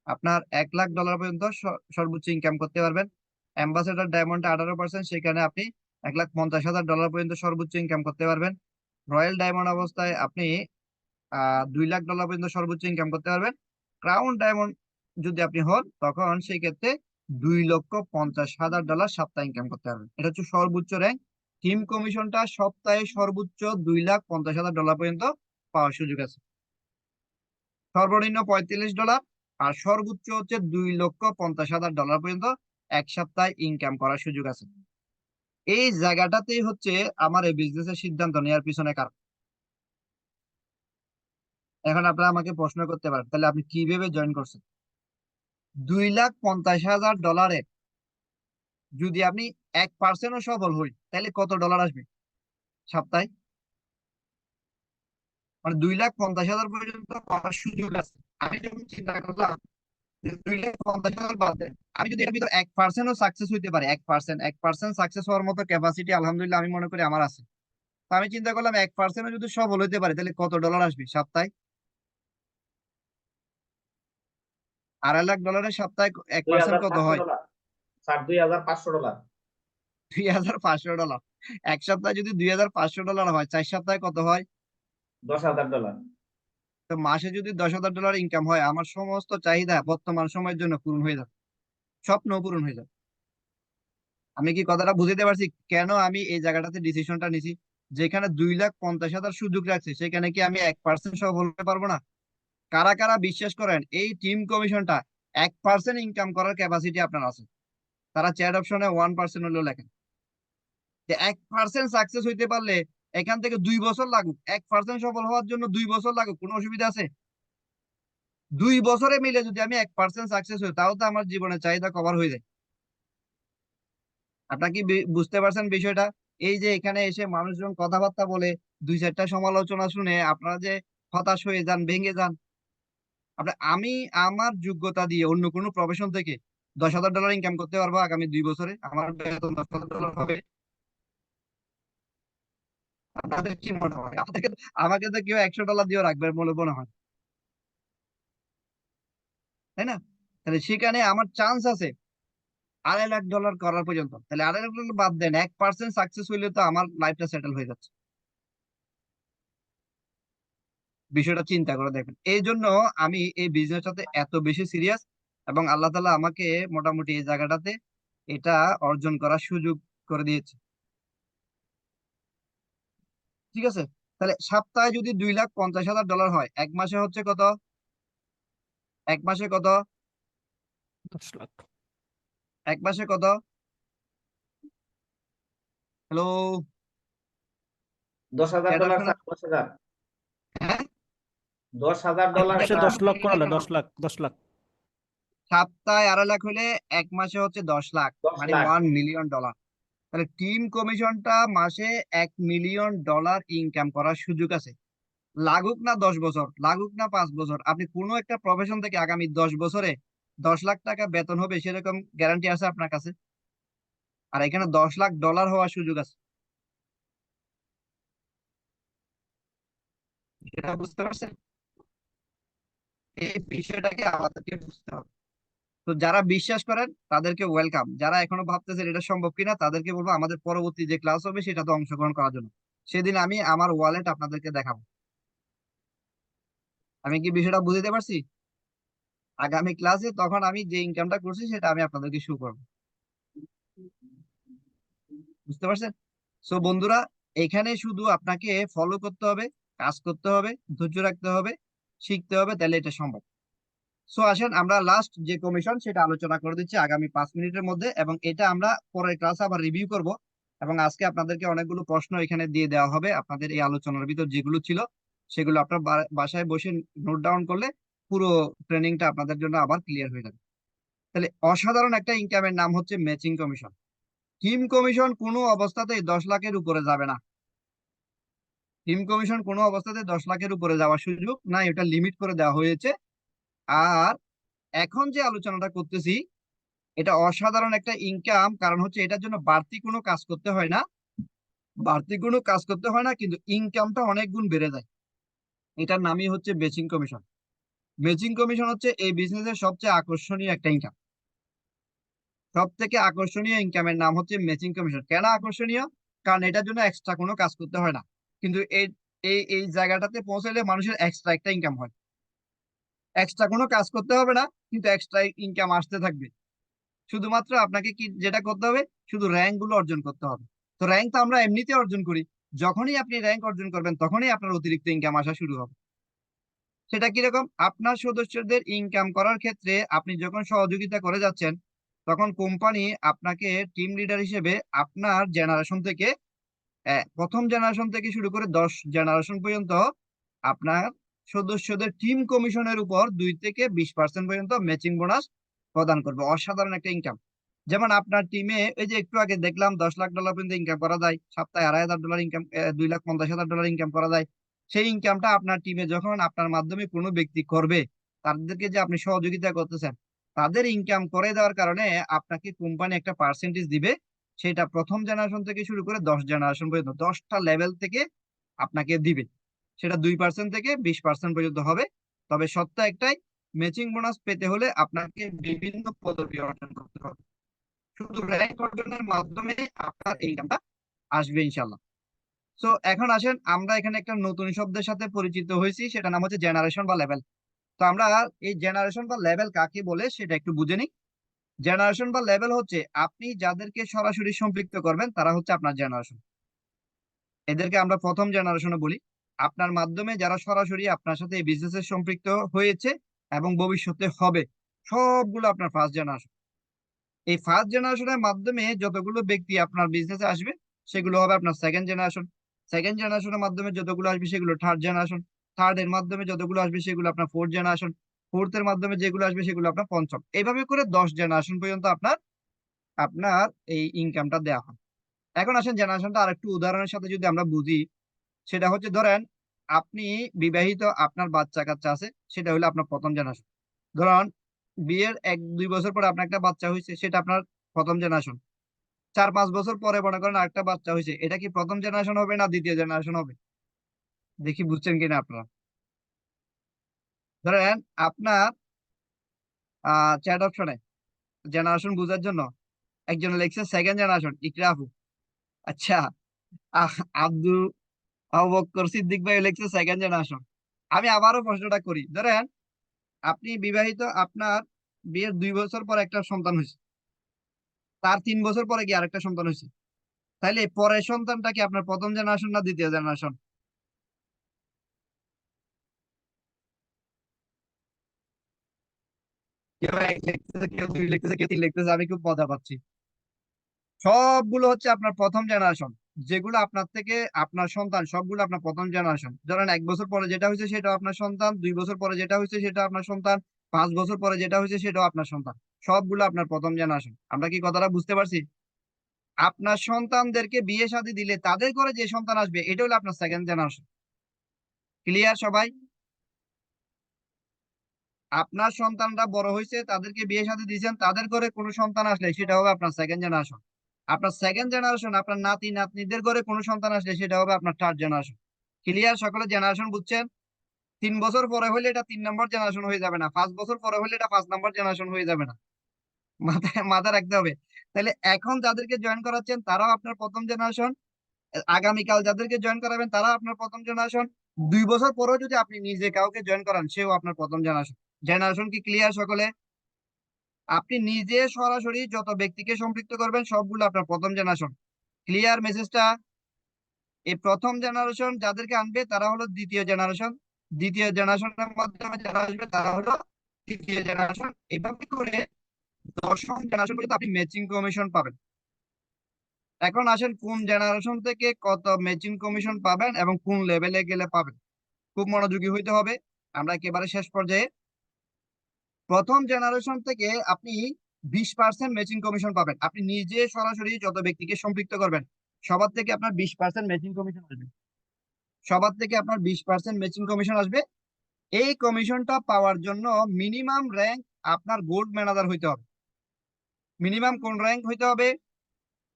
আপনার $1,00,000 পর্যন্ত সর্বোচ্চ ইনকাম করতে পারবেন। অ্যাম্বাসেডর ডায়মন্ডে 18%, সেখানে আপনি $1,50,000 পর্যন্ত সর্বোচ্চ ইনকাম করতে পারবেন। রয়্যাল ডায়মন্ড অবস্থায় আপনি $2,00,000 পর্যন্ত সর্বোচ্চ ইনকাম করতে পারবেন। ক্রাউন ডায়মন্ড যদি আপনি হন তখন সেই ক্ষেত্রে $2,50,000 সপ্তাহে ইনকাম করতে পারবেন। এটা হচ্ছে সর্বোচ্চ র্যাঙ্ক। টিম কমিশনটা সপ্তাহে সর্বোচ্চ $2,50,000 পর্যন্ত পাওয়ার সুযোগ আছে। সর্বনিম্ন $35 আর সর্বোচ্চ হচ্ছে $2,50,000 পর্যন্ত এক সপ্তাহে ইনকাম করার সুযোগ আছে। এই জায়গাটাতেই হচ্ছে আমার এই বিজনেসের সিদ্ধান্ত নেওয়ার পিছনে কারণ। এখন আপনারা আমাকে প্রশ্ন করতে পারেন, তাহলে আপনি কিভাবে জয়েন করছেন? $2,50,000 যদি আপনি 1%ও সফল হই তাহলে কত ডলার আসবে সপ্তাহে? মানে 2,50,000 পর্যন্ত পাওয়ার সুযোগ আছে। আমি যখন চিন্তা করলাম যে 2,50,000 বাদ দেন, আমি যদি এর ভিতর 1%ও সাকসেস হইতে পারি, 1% সাকসেস হওয়ার মতো ক্যাপাসিটি আলহামদুলিল্লাহ আমি মনে করি আমার আছে। তো আমি চিন্তা করলাম 1%ও যদি সফল হইতে পারি তাহলে কত ডলার আসবে সপ্তাহে? $2,50,000 সপ্তাহে 1% কত হয়? $2,500 স্যার, $2,500। $2,500। এক সপ্তাহে যদি $2,500 হয়, 4 সপ্তাহে কত হয়? $10,000। তো মাসে যদি $10,000 ইনকাম হয়, আমার সমস্ত চাহিদা বর্তমান সময়ের জন্য পূরণ হয়ে যাবে, স্বপ্ন পূরণ হয়ে যাবে। আমি কি কথাটা বুঝতে পারছি কেন আমি এই জায়গাটাতে ডিসিশনটা নিছি? যেখানে 2,50,000 সুযোগ রাখছে সেখানে কি আমি 1% সফল হতে পারবো না? কারা কারা বিশ্বাস করেন এই টিম কমিশনটা 1% ইনকাম করার ক্যাপাসিটি আপনার আছে? তারা চ্যাট অপশনে 1% হলেও লেখেন যে 1% সাকসেস হইতে পারলে এখান থেকে 2 বছর লাগুক, 1% সফল হওয়ার জন্য 2 বছর লাগুক, কোনো অসুবিধা আছে? 2 বছরে মিলে যদি আমি 1% সাকসেস হই তাও তো আমার জীবনের চাহিদা কভার হয়ে যায়। আপনার কি বুঝতে পারছেন বিষয়টা? এই যে এখানে এসে মানুষজন কথাবার্তা বলে, 2-4টা সমালোচনা শুনে আপনারা যে হতাশ হয়ে যান, ভেঙে যান। আমি আমার যোগ্যতা দিয়ে অন্য কোনো প্রফেশন থেকে $10,000 ইনকাম করতে পারবো আগামী 2 বছরে, আমার বেতন $10,000 হবে। আপনাদের কি মনে হয়? আমাকে তো কেউ $100 দিয়েও রাখবে বলে মনে হয়, তাই না? তাহলে সেখানে আমার চান্স আছে $2,50,000 করার পর্যন্ত। তাহলে $2,50,000 বাদ দেন, 1% সাকসেস হইলে তো আমার লাইফটা সেটেল হয়ে যাচ্ছে। বিষয়টা চিন্তা করে দেখেন। এই জন্য আমি এই বিজনেসটাতে এত বেশি সিরিয়াস, এবং আল্লাহ তাআলা আমাকে মোটামুটি এই জায়গাটাতে এটা অর্জন করার সুযোগ করে দিয়েছে। ঠিক আছে, তাহলে সপ্তাহে যদি $2,50,000 হয়, এক মাসে হচ্ছে কত? এক মাসে কত? 10 লাখ। এক মাসে কত? Hello, $10,000 sir, 10,000। হ্যাঁ, $10,000 মাসে স্যার। 10 লক্ষ না, 10 লাখ, 10 লাখ। সপ্তাহে $2.5 লাখ হলে এক মাসে হচ্ছে 10 লাখ, 10 মানে লাখ। $1 মিলিয়ন। তাহলে টিম কমিশনটা মাসে $1 মিলিয়ন ইনকাম করার সুযোগ আছে। লাগুক না 10 বছর, লাগুক না 5 বছর, আপনি কোনো একটা প্রফেশন থেকে আগামী 10 বছরে $10 লাখ বেতন হবে সেরকম গ্যারান্টি আছে আপনার কাছে? আর এখানে $10 লাখ হওয়ার সুযোগ আছে। এটা বুঝতে পারছেন? এই বিষয়টাকে আমাদেরকে বুঝতে হবে। তো যারা বিশ্বাস করেন তাদেরকে ওয়েলকাম, যারা এখনো ভাবতেছেন এটা সম্ভব কিনা তাদেরকে বলবো আমাদের পরবর্তী যে ক্লাস হবে সেটাতে অংশগ্রহণ করার জন্য। সেদিন আমি আমার ওয়ালেট আপনাদেরকে দেখাবো। আমি কি বিষয়টা বুঝতে পারছি? আগামী ক্লাসে তখন আমি যে ইনকামটা করছি সেটা আমি আপনাদেরকে শো করবো। বুঝতে পারছেন? সো বন্ধুরা, এখানে শুধু আপনাকে ফলো করতে হবে, কাজ করতে হবে, ধৈর্য রাখতে হবে, শিখতে হবে, তাহলে এটা সম্ভব। সো আসেন আমরা লাস্ট যে কমিশন সেটা আলোচনা করে দিচ্ছি আগামী 5 মিনিটের মধ্যে, এবং এটা আমরা পরের ক্লাসে আবার রিভিউ করব। এবং আজকে আপনাদেরকে অনেকগুলো প্রশ্ন এখানে দিয়ে দেওয়া হবে, আপনাদের এই আলোচনার ভিতর যেগুলো ছিল সেগুলো আপনার বাসায় বসে নোট ডাউন করলে পুরো ট্রেনিংটা আপনাদের জন্য আবার ক্লিয়ার হয়ে যাবে। তাহলে অসাধারণ একটা ইনকামের নাম হচ্ছে ম্যাচিং কমিশন। টিম কমিশন কোনো অবস্থাতেই 10 লাখের উপরে যাবে না। টিম কমিশন কোনো অবস্থাতে 10 লাখের উপরে যাওয়ার সুযোগ না, এটা লিমিট করে দেওয়া হয়েছে। আর এখন যে আলোচনাটা করতেছি এটা অসাধারণ একটা ইনকাম, কারণ হচ্ছে এটার জন্য বাড়তি কোনো কাজ করতে হয় না, কিন্তু ইনকামটা অনেক গুণ বেড়ে যায়। এটার নামই হচ্ছে ম্যাচিং কমিশন। ম্যাচিং কমিশন হচ্ছে এই বিজনেসের সবচেয়ে আকর্ষণীয় একটা ইনকাম। সব থেকে আকর্ষণীয় ইনকামের নাম হচ্ছে ম্যাচিং কমিশন। কেন আকর্ষণীয়? কারণ এটার জন্য এক্সট্রা কোনো কাজ করতে হয় না, কিন্তু এই এই এই জায়গাটাতে পৌঁছালে মানুষের এক্সট্রা একটা ইনকাম হয়। এক্সট্রা কোনো কাজ করতে হবে না, কিন্তু এক্সট্রা ইনকাম আসতে থাকবে। শুধুমাত্র আপনাকে কি যেটা করতে হবে, শুধু র্যাঙ্ক গুলো অর্জন করতে হবে। তো র্যাঙ্ক তো আমরা এমনিতে অর্জন করি, যখনই আপনি র্যাঙ্ক অর্জন করবেন তখনই আপনার অতিরিক্ত ইনকাম আসা শুরু হবে। সেটা কিরকম? আপনার সদস্যদের ইনকাম করার ক্ষেত্রে আপনি যখন সহযোগিতা করে যাচ্ছেন, তখন কোম্পানি আপনাকে টিম লিডার হিসেবে আপনার জেনারেশন থেকে, প্রথম জেনারেশন থেকে শুরু করে 10 জেনারেশন পর্যন্ত আপনার সদস্যদের টিম কমিশনের উপর 2 থেকে 20% পর্যন্ত ম্যাচিং বোনাস প্রদান করবে। অসাধারণ একটা ইনকাম। যেমন আপনার টিমে এই যে একটু আগে দেখলাম $10 লাখ পর্যন্ত ইনকাম করা যায়, সপ্তাহে $2,500 ইনকাম, $2,50,000 ইনকাম করা যায়। সেই ইনকামটা আপনার টিমে যখন আপনার মাধ্যমে কোনো ব্যক্তি করবে, তাদেরকে যে আপনি সহযোগিতা করতেছেন, তাদের ইনকাম করে দেওয়ার কারণে আপনাকে কোম্পানি একটা পার্সেন্টেজ দিবে। সেটা প্রথম জেনারেশন থেকে শুরু করে 10 জেনারেশন পর্যন্ত 10টা লেভেল থেকে আপনাকে দিবে। সেটা 2% থেকে 20% পর্যন্ত হবে। তবে সত্য একটাই, ম্যাচিং বোনাস পেতে হলে আপনাকে বিভিন্ন পদবি অর্জন করতে হবে। শুধু র্যাঙ্ক অর্জনের মাধ্যমে আপনার এই ইনকামটা আসবে ইনশাল্লাহ। সো এখন আসেন, আমরা এখানে একটা নতুন শব্দের সাথে পরিচিত হয়েছি, সেটা নাম হচ্ছে জেনারেশন বা লেভেল। তো আমরা এই জেনারেশন বা লেভেল কাকে বলে সেটা একটু বুঝে নিই। জেনারেশন বা লেভেল হচ্ছে আপনি যাদেরকে সরাসরি সম্পৃক্ত করবেন তারা হচ্ছে আপনার জেনারেশন। এদেরকে আমরা প্রথম জেনারেশনে বলি। আপনার মাধ্যমে যারা সরাসরি আপনার সাথে এই বিজনেসে সম্পৃক্ত হয়েছে এবং ভবিষ্যতে হবে, সবগুলো আপনার ফার্স্ট জেনারেশন। এই ফার্স্ট জেনারেশনের মাধ্যমে যতগুলো ব্যক্তি আপনার বিজনেসে আসবে, সেগুলো হবে আপনার সেকেন্ড জেনারেশন। সেকেন্ড জেনারেশনের মাধ্যমে যতগুলো আসবে সেগুলো থার্ড জেনারেশন। থার্ড এর মাধ্যমে যতগুলো আসবে সেগুলো আপনার ফোর্থ জেনারেশন। ফোর্থ এর মাধ্যমে যেগুলো আসবে সেগুলো আপনার পঞ্চম। এইভাবে করে 10 জেনারেশন পর্যন্ত আপনার আপনার এই ইনকামটা দেওয়া হয়। এখন আসেন জেনারেশনটা আরেকটু উদাহরণের সাথে যদি আমরা বুঝি, সেটা হচ্ছে ধরেন আপনি বিবাহিত, আপনার বাচ্চা কাচ্চা আছে, সেটা হলো আপনার প্রথম জেনারেশন। ধরুন বিয়ের 1-2 বছর পরে আপনার একটা বাচ্চা হয়েছে, সেটা আপনার প্রথম জেনারেশন। 4-5 বছর পরে মনে করেন আরেকটা বাচ্চা হয়েছে, এটা কি প্রথম জেনারেশন হবে না দ্বিতীয় জেনারেশন হবে? দেখি বুঝছেন কিনা আপনারা। ধরেন আপনার চ্যাট অপশনে জেনারেশন বোঝার জন্য একজন লিখছে সেকেন্ড জেনারেশন, ইকরা আপু। আচ্ছা, আব্দুল আবু বকর সিদ্দিক ভাই লিখছে সেকেন্ড জেনারেশন। আমি আবারও প্রশ্নটা করি, ধরেন আপনি বিবাহিত, আপনার বিয়ের 2 বছর পর একটা সন্তান হয়েছে, তার 3 বছর পরে কি আরেকটা সন্তান হয়েছে, তাইলে পরের সন্তানটা কি আপনার প্রথম জেনারেশন না দ্বিতীয় জেনারেশন? কেউ এক লিখতেছে, কেউ 2 লিখতেছে, কেউ 3 লিখতেছে, আমি খুব মজা পাচ্ছি। সবগুলো হচ্ছে আপনার প্রথম জেনারেশন। যেগুলো আপনার থেকে আপনার সন্তান, সবগুলো আপনার প্রথম জেনারেশন। ধরেন 1 বছর পরে যেটা হয়েছে সেটা আপনার সন্তান, 2 বছর পরে যেটা হয়েছে সেটা আপনার সন্তান, 5 বছর পরে যেটা হয়েছে সেটাও আপনার সন্তান। সবগুলো আপনার প্রথম জেনারেশন। আমরা কি কথাটা বুঝতে পারছি? আপনার সন্তানদেরকে বিয়ে শাদী দিলে তাদের ঘরে যে সন্তান আসবে, এটা হলো আপনার সেকেন্ড জেনারেশন। ক্লিয়ার সবাই? আপনার সন্তানরা বড় হয়েছে, তাদেরকে বিয়ে শাদী দিয়েছেন, তাদের ঘরে কোনো সন্তান আসলে সেটা হবে আপনার সেকেন্ড জেনারেশন। আপনার সেকেন্ড জেনারেশন, আপনার নাতি নাতনিদের ঘরে কোনো সন্তান আসলে সেটা হবে আপনার থার্ড জেনারেশন। ক্লিয়ার? সকলে জেনারেশন বুঝছেন? 3 বছর পরে হলে এটা 3 নম্বর জেনারেশন হয়ে যাবে না, 5 বছর পরে হলে এটা 5 নম্বর জেনারেশন হয়ে যাবে না। মাথায় মাথায় রাখতে হবে। তাহলে এখন যাদেরকে জয়েন করাচ্ছেন তারাও আপনার প্রথম জেনারেশন, আগামীকাল যাদেরকে জয়েন করাবেন তারা আপনার প্রথম জেনারেশন, 2 বছর পরেও যদি আপনি নিজে কাউকে জয়েন করান সেও আপনার প্রথম জেনারেশন। জেনারেশন কি ক্লিয়ার সকলে? আপনি নিজে সরাসরি যত ব্যক্তিকে সম্পৃক্ত করবেন সবগুলো আপনার প্রথম জেনারেশন। ক্লিয়ার মেসেজটা? এই প্রথম জেনারেশন যাদেরকে আনবে তারা হলো দ্বিতীয় জেনারেশন, দ্বিতীয় জেনারেশনের মাধ্যমে যারা আসবে তারা হলো তৃতীয় জেনারেশন। এভাবে করে 10ম জেনারেশন পর্যন্ত আপনি ম্যাচিং কমিশন পাবেন। এখন আসেন কোন জেনারেশন থেকে কত ম্যাচিং কমিশন পাবেন এবং কোন লেভেলে গেলে পাবেন। খুব মনোযোগী হইতে হবে। আমরা একেবারে শেষ পর্যায়ে, প্রথম জেনারেশন থেকে আপনি 20% ম্যাচিং কমিশন পাবেন। আপনি নিজে সরাসরি যত ব্যক্তিকে সম্পৃক্ত করবেন সবার থেকে আপনার 20% ম্যাচিং কমিশন আসবে। সবার থেকে আপনার 20% ম্যাচিং কমিশন আসবে। এই কমিশনটা পাওয়ার জন্য মিনিমাম র্যাঙ্ক আপনার গোল্ড ম্যানেজার হইতে হবে। মিনিমাম কোন র্যাঙ্ক হইতে হবে?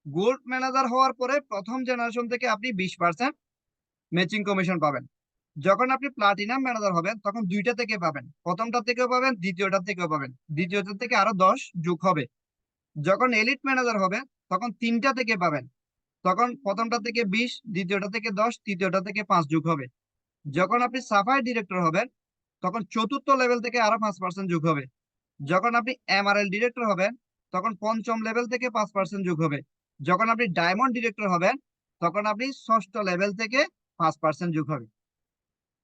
গোল্ড ম্যানেজার হওয়ার পরে প্রথম জেনারেশন থেকে আপনি 20% ম্যাচিং কমিশন পাবেন। যখন আপনি প্লাটিনাম ম্যানেজার হবেন তখন দুইটা থেকে পাবেন, প্রথমটা থেকেও পাবেন, দ্বিতীয়টা থেকেও পাবেন, দ্বিতীয়টা থেকে আরো 10 যোগ হবে। যখন এলিট ম্যানেজার হবেন তখন তিনটা থেকে পাবেন, তখন প্রথমটা থেকে 20, দ্বিতীয়টা থেকে 10, তৃতীয়টা থেকে 5 যোগ হবে। যখন আপনি সাফায়ার ডিরেক্টর হবেন তখন চতুর্থ লেভেল থেকে আরো 5% যোগ হবে। যখন আপনি এমআরএল ডিরেক্টর হবেন তখন পঞ্চম লেভেল থেকে 5% যোগ হবে। যখন আপনি ডায়মন্ড ডিরেক্টর হবেন তখন আপনি ষষ্ঠ লেভেল থেকে 5% যোগ হবে।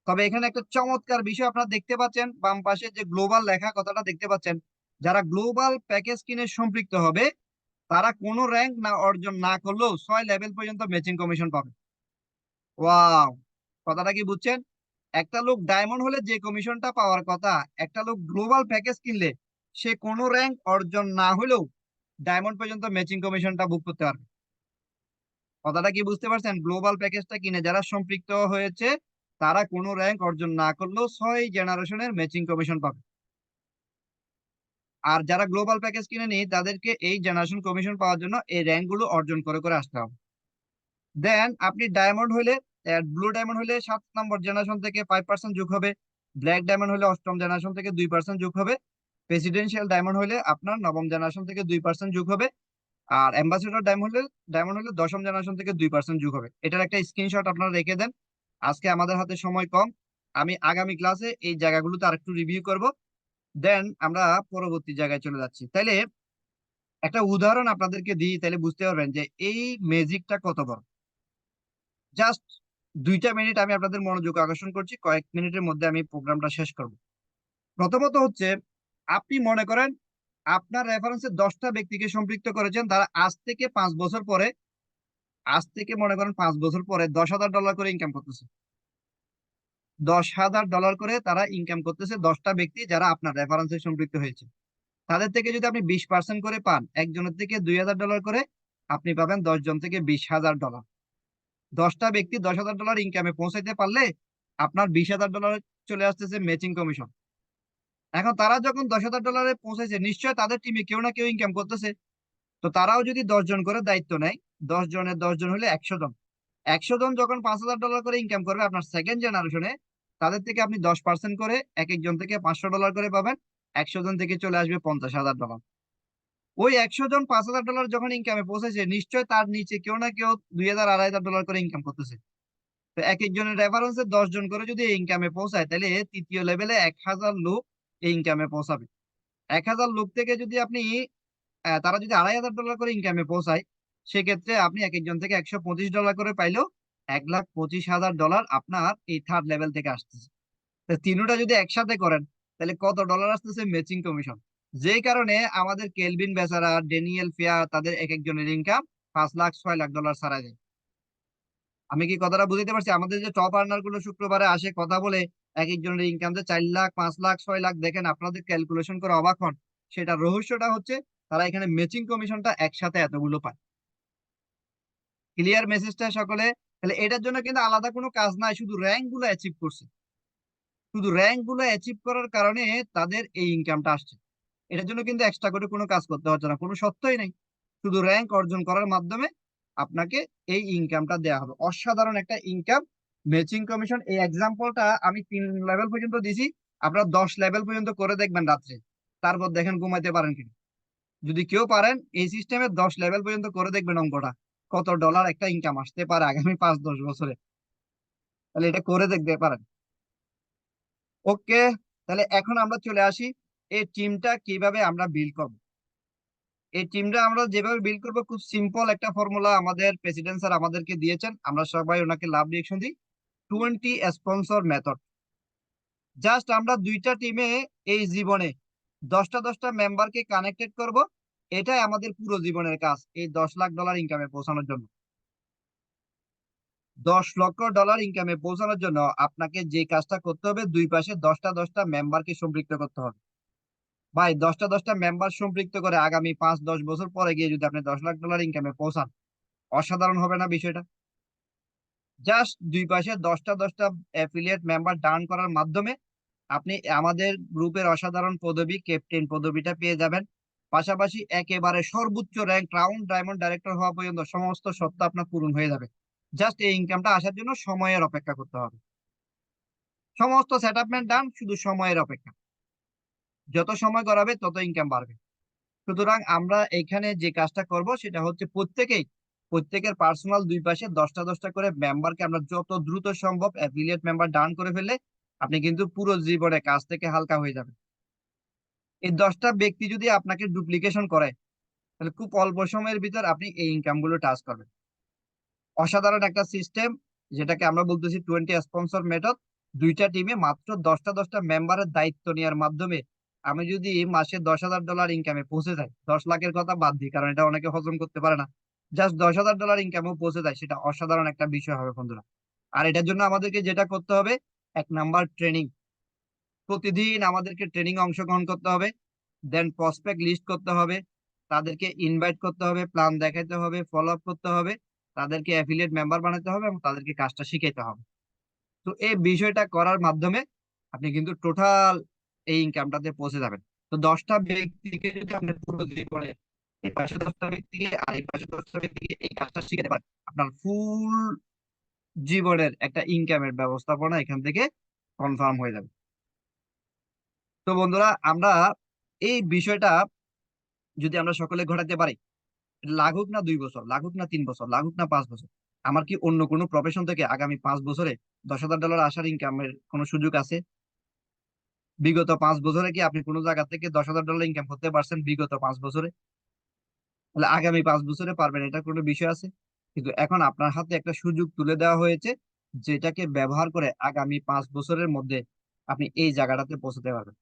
তবে এখানে একটা চমৎকার বিষয় আপনারা দেখতে পাচ্ছেন, বাম পাশে যে গ্লোবাল লেখা কথাটা দেখতে পাচ্ছেন, যারা গ্লোবাল প্যাকেজ কিনে সম্পৃক্ত হবে তারা কোনো র্যাঙ্ক না অর্জন না করলেও 6 লেভেল পর্যন্ত ম্যাচিং কমিশন পাবে। ওয়াও, কথাটা কি বুঝছেন? একটা লোক ডায়মন্ড হলে যে কমিশনটা পাওয়ার কথা, একটা লোক গ্লোবাল প্যাকেজ কিনলে সে কোনো র্যাঙ্ক অর্জন না হলেও ডায়মন্ড পর্যন্ত ম্যাচিং কমিশনটা বুক করতে পারবে। কথাটা কি বুঝতে পারছেন? গ্লোবাল প্যাকেজটা কিনে যারা সম্পৃক্ত হয়েছে তারা কোনো র্যাঙ্ক অর্জন না করলেও 6 জেনারেশনের ম্যাচিং কমিশন পাবে। আর যারা গ্লোবাল প্যাকেজ কিনে নি তাদেরকে এই জেনারেশন কমিশন পাওয়ার জন্য এই র্যাঙ্ক গুলো অর্জন করে করে আসতে হবে। দেন আপনি ডায়মন্ড হলে, ব্লু ডায়মন্ড হলে 7 নম্বর জেনারেশন থেকে 5% যোগ হবে। ব্ল্যাক ডায়মন্ড হলে 8ম জেনারেশন থেকে 2% যোগ হবে। প্রেসিডেন্সিয়াল ডায়মন্ড হলে আপনার 9ম জেনারেশন থেকে 2% যোগ হবে। আর অ্যাম্বাসেডর ডায়মন্ড হলে 10ম জেনারেশন থেকে 2% যোগ হবে। এটার একটা স্ক্রিনশট আপনারা রেখে দেন। আজকে আমাদের হাতে সময় কম, আমি আগামী ক্লাসে এই জায়গাগুলোতে আরেকটু রিভিউ করব। দেন আমরা পরবর্তী জায়গায় চলে যাচ্ছি। তাইলে একটা উদাহরণ আপনাদেরকে দিই, তাহলে বুঝতে পারবেন যে এই ম্যাজিকটা কত বড়। জাস্ট 2টা মিনিট আমি আপনাদের মনোযোগ আকর্ষণ করছি, কয়েক মিনিটের মধ্যে আমি প্রোগ্রামটা শেষ করব। প্রথমত হচ্ছে, আপনি মনে করেন আপনার রেফারেন্সে 10টা ব্যক্তিকে সম্পৃক্ত করেছেন, তারা আজ থেকে 5 বছর পরে, আজ থেকে মনে করেন 5 বছর পরে $10,000 করে ইনকাম করতেছে। $10,000 করে তারা ইনকাম করতেছে 10টা ব্যক্তি যারা আপনার রেফারেন্সে সম্পৃক্ত হয়েছে। তাদের থেকে যদি আপনি 20% করে পান, একজনের থেকে $2,000 করে, আপনি পাবেন 10 জন থেকে $20,000। 10টা ব্যক্তি $10,000 ইনকামে পৌঁছাইতে পারলে আপনার $20,000 চলে আসতেছে ম্যাচিং কমিশন। এখন তারা যখন $10,000 পৌঁছাইছে, নিশ্চয় তাদের টিমে কেউ না কেউ ইনকাম করতেছে। তো তারাও যদি 10 জন করে দায়িত্ব নেয়, 10 জনের 10 জন হলে 100 জন। 100 জন যখন $5,000 করে ইনকাম করবে আপনার সেকেন্ড জেনারেশনে, তাদের থেকে আপনি 10% করে এক একজন থেকে $500 করে পাবেন। 100 জন থেকে চলে আসবে $50,000। ওই 100 জন $5,000 যখন ইনকামে পৌঁছেছে, নিশ্চয় তার নিচে কেউ না কেউ $2,000 $2,500 করে ইনকাম করতেছে। তো এক একজনের রেফারেন্সে 10 জন করে যদি এই ইনকামে পৌঁছায়, তাহলে তৃতীয় লেভেলে 1,000 লোক এই ইনকামে পৌঁছাবে। 1,000 লোক থেকে যদি আপনি তারা যদি $2,500 করে ইনকামে পৌঁছায়, সেক্ষেত্রে আপনি এক একজন থেকে $125 করে পাইলেও $1,25,000 আপনার এই থার্ড লেভেল থেকে আসতেছে। তো তিনটা যদি একসাথে করেন তাহলে কত ডলার আসতেছে? Matching commission. যেই কারণে আমাদের কেলভিন বেচারা, ড্যানিয়েল ফিয়া, তাদের এক একজনের ইনকাম 5 লাখ $6 লাখ ছাড়া যায়। আমি কি কথাটা বুঝতে পারছি? আমাদের যে টপ আর্নার গুলো শুক্রবারে আসে কথা বলে, এক একজনের ইনকাম যে 4 লাখ, 5 লাখ, 6 লাখ, দেখেন আপনাদের ক্যালকুলেশন করে অবাক হন। সেটা রহস্যটা হচ্ছে তারা এখানে ম্যাচিং কমিশনটা একসাথে এতগুলো পায়। ক্লিয়ার মেসেজটা সকলে? তাহলে এটার জন্য কিন্তু আলাদা কোনো কাজ নাই, শুধু র্যাঙ্ক গুলো অ্যাচিভ করছে। শুধু র্যাঙ্ক গুলো অ্যাচিভ করার কারণে তাদের এই ইনকামটা আসছে। এটার জন্য কিন্তু এক্সট্রা করে কোনো কাজ করতে হচ্ছে না, কোনো সত্যই নেই। শুধু র্যাঙ্ক অর্জন করার মাধ্যমে আপনাকে এই ইনকামটা দেওয়া হবে। অসাধারণ একটা ইনকাম, ম্যাচিং কমিশন। এই এক্সাম্পলটা আমি 3 লেভেল পর্যন্ত দিছি, আপনারা 10 লেভেল পর্যন্ত করে দেখবেন রাত্রে, তারপর দেখেন ঘুমাইতে পারেন কিনা। যদি কেউ পারেন এই সিস্টেমে 10 লেভেল পর্যন্ত করে দেখবেন অঙ্কটা, কত ডলার একটা ইনকাম আসতে পারে আগামী 5-10 বছরে। তাহলে এটা করে দেখতে পারেন। ওকে, তাহলে এখন আমরা চলে আসি এই টিমটা কিভাবে আমরা বিল্ড করব। এই টিমটা আমরা যেভাবে বিল্ড করবো, খুব সিম্পল একটা ফর্মুলা আমাদের প্রেসিডেন্ট স্যার আমাদেরকে দিয়েছেন, আমরা সবাই ওনাকে লাভ রিয়েকশন দিই। 20 স্পন্সর মেথড। জাস্ট আমরা 2টা টিমে এই জীবনে 10টা মেম্বারকে কানেক্টেড করব। এটাই আমাদের পুরো জীবনের কাজ এই $10 লাখ ইনকামে পৌঁছানোর জন্য। $10 লক্ষ ইনকামে পৌঁছানোর জন্য আপনাকে যে কাজটা করতে হবে, দুই পাশে 10টা মেম্বারকে সম্পৃক্ত করতে হবে। ভাই 10টা মেম্বার সম্পৃক্ত করে আগামী 5-10 বছর পরে গিয়ে যদি আপনি $10 লাখ ইনকামে পৌঁছান, অসাধারণ হবে না বিষয়টা? জাস্ট দুই পাশে 10টা অ্যাফিলিয়েট মেম্বার ডাউন করার মাধ্যমে আপনি আমাদের গ্রুপের অসাধারণ পদবি ক্যাপ্টেন পদবিটা পেয়ে যাবেন। পাশাপাশি একেবারে সর্বোচ্চ র্যাঙ্ক ক্রাউন ডায়মন্ড ডাইরেক্টর হওয়া পর্যন্ত সমস্ত শর্ত আপনার পূরণ হয়ে যাবে। জাস্ট এই ইনকামটা আসার জন্য সময়ের অপেক্ষা করতে হবে। সমস্ত সেটআপমেন্ট ডান, শুধু সময়ের অপেক্ষা। যত সময় করাবে তত ইনকাম বাড়বে। সুতরাং আমরা এখানে যে কাজটা করব সেটা হচ্ছে প্রত্যেকের পার্সোনাল দুই পাশে 10টা করে মেম্বারকে আমরা যত দ্রুত সম্ভব অ্যাফিলিয়েট মেম্বার ডান করে ফেললে আপনি কিন্তু পুরো জীবনে কাজ থেকে হালকা হয়ে যাবেন। এই 10টা ব্যক্তি যদি আপনাকে ডুপ্লিকেশন করে তাহলে খুব অল্প সময়ের ভিতর আপনি এই ইনকাম গুলো টাচ করবেন। অসাধারণ একটা সিস্টেম, যেটাকে আমরা বলতেছি 20 স্পন্সর মেথড। দুইটা টিমে মাত্র 10টা মেম্বারের দায়িত্ব নেওয়ার মাধ্যমে আমি যদি মাসে $10,000 ইনকামে পৌঁছে যাই, 10 লাখের কথা বাদ দিই কারণ এটা অনেকে হজম করতে পারে না, জাস্ট $10,000 ইনকামেও পৌঁছে যায়, সেটা অসাধারণ একটা বিষয় হবে বন্ধুরা। আর এটার জন্য আমাদেরকে যেটা করতে হবে, 1 নাম্বার ট্রেনিং। প্রতিদিন আমাদেরকে ট্রেনিং অংশগ্রহণ করতে হবে, দেন প্রসপেক্ট লিস্ট করতে হবে, তাদেরকে ইনভাইট করতে হবে, প্ল্যান দেখাইতে হবে, ফলো আপ করতে হবে, তাদেরকে অ্যাফিলিয়েট মেম্বার বানাতে হবে এবং তাদেরকে কাজটা শিখাইতে হবে। তো এই বিষয়টা করার মাধ্যমে আপনি কিন্তু টোটাল এই ইনকামটাতে পৌঁছে যাবেন। তো 10টা ব্যক্তিকে যদি আপনি পুরো জীবনে এই পাশে 10টা ব্যক্তিকে আর এই পাশে 10টা ব্যক্তিকে এই কাজটা শিখাতে পারেন, আপনার ফুল জীবনের একটা ইনকামের ব্যবস্থাপনা এখান থেকে কনফার্ম হয়ে যাবে। তো বন্ধুরা, আমরা এই বিষয়টা যদি আমরা সকলে ঘটাতে পারি, লাগুক না 2 বছর, লাগুক না 3 বছর, লাগুক না 5 বছর, আমার কি অন্য কোনো প্রফেশন থেকে আগামী 5 বছরে $10,000 আসার ইনকামের কোনো সুযোগ আছে? বিগত 5 বছরে কি আপনি কোনো জায়গা থেকে $10,000 ইনকাম করতে পারছেন বিগত 5 বছরে? তাহলে আগামী 5 বছরে পারবেন, এটা কোনো বিষয় আছে? কিন্তু এখন আপনার হাতে একটা সুযোগ তুলে দেওয়া হয়েছে, যেটাকে ব্যবহার করে আগামী 5 বছরের মধ্যে আপনি এই জায়গাটাতে পৌঁছাতে পারবেন।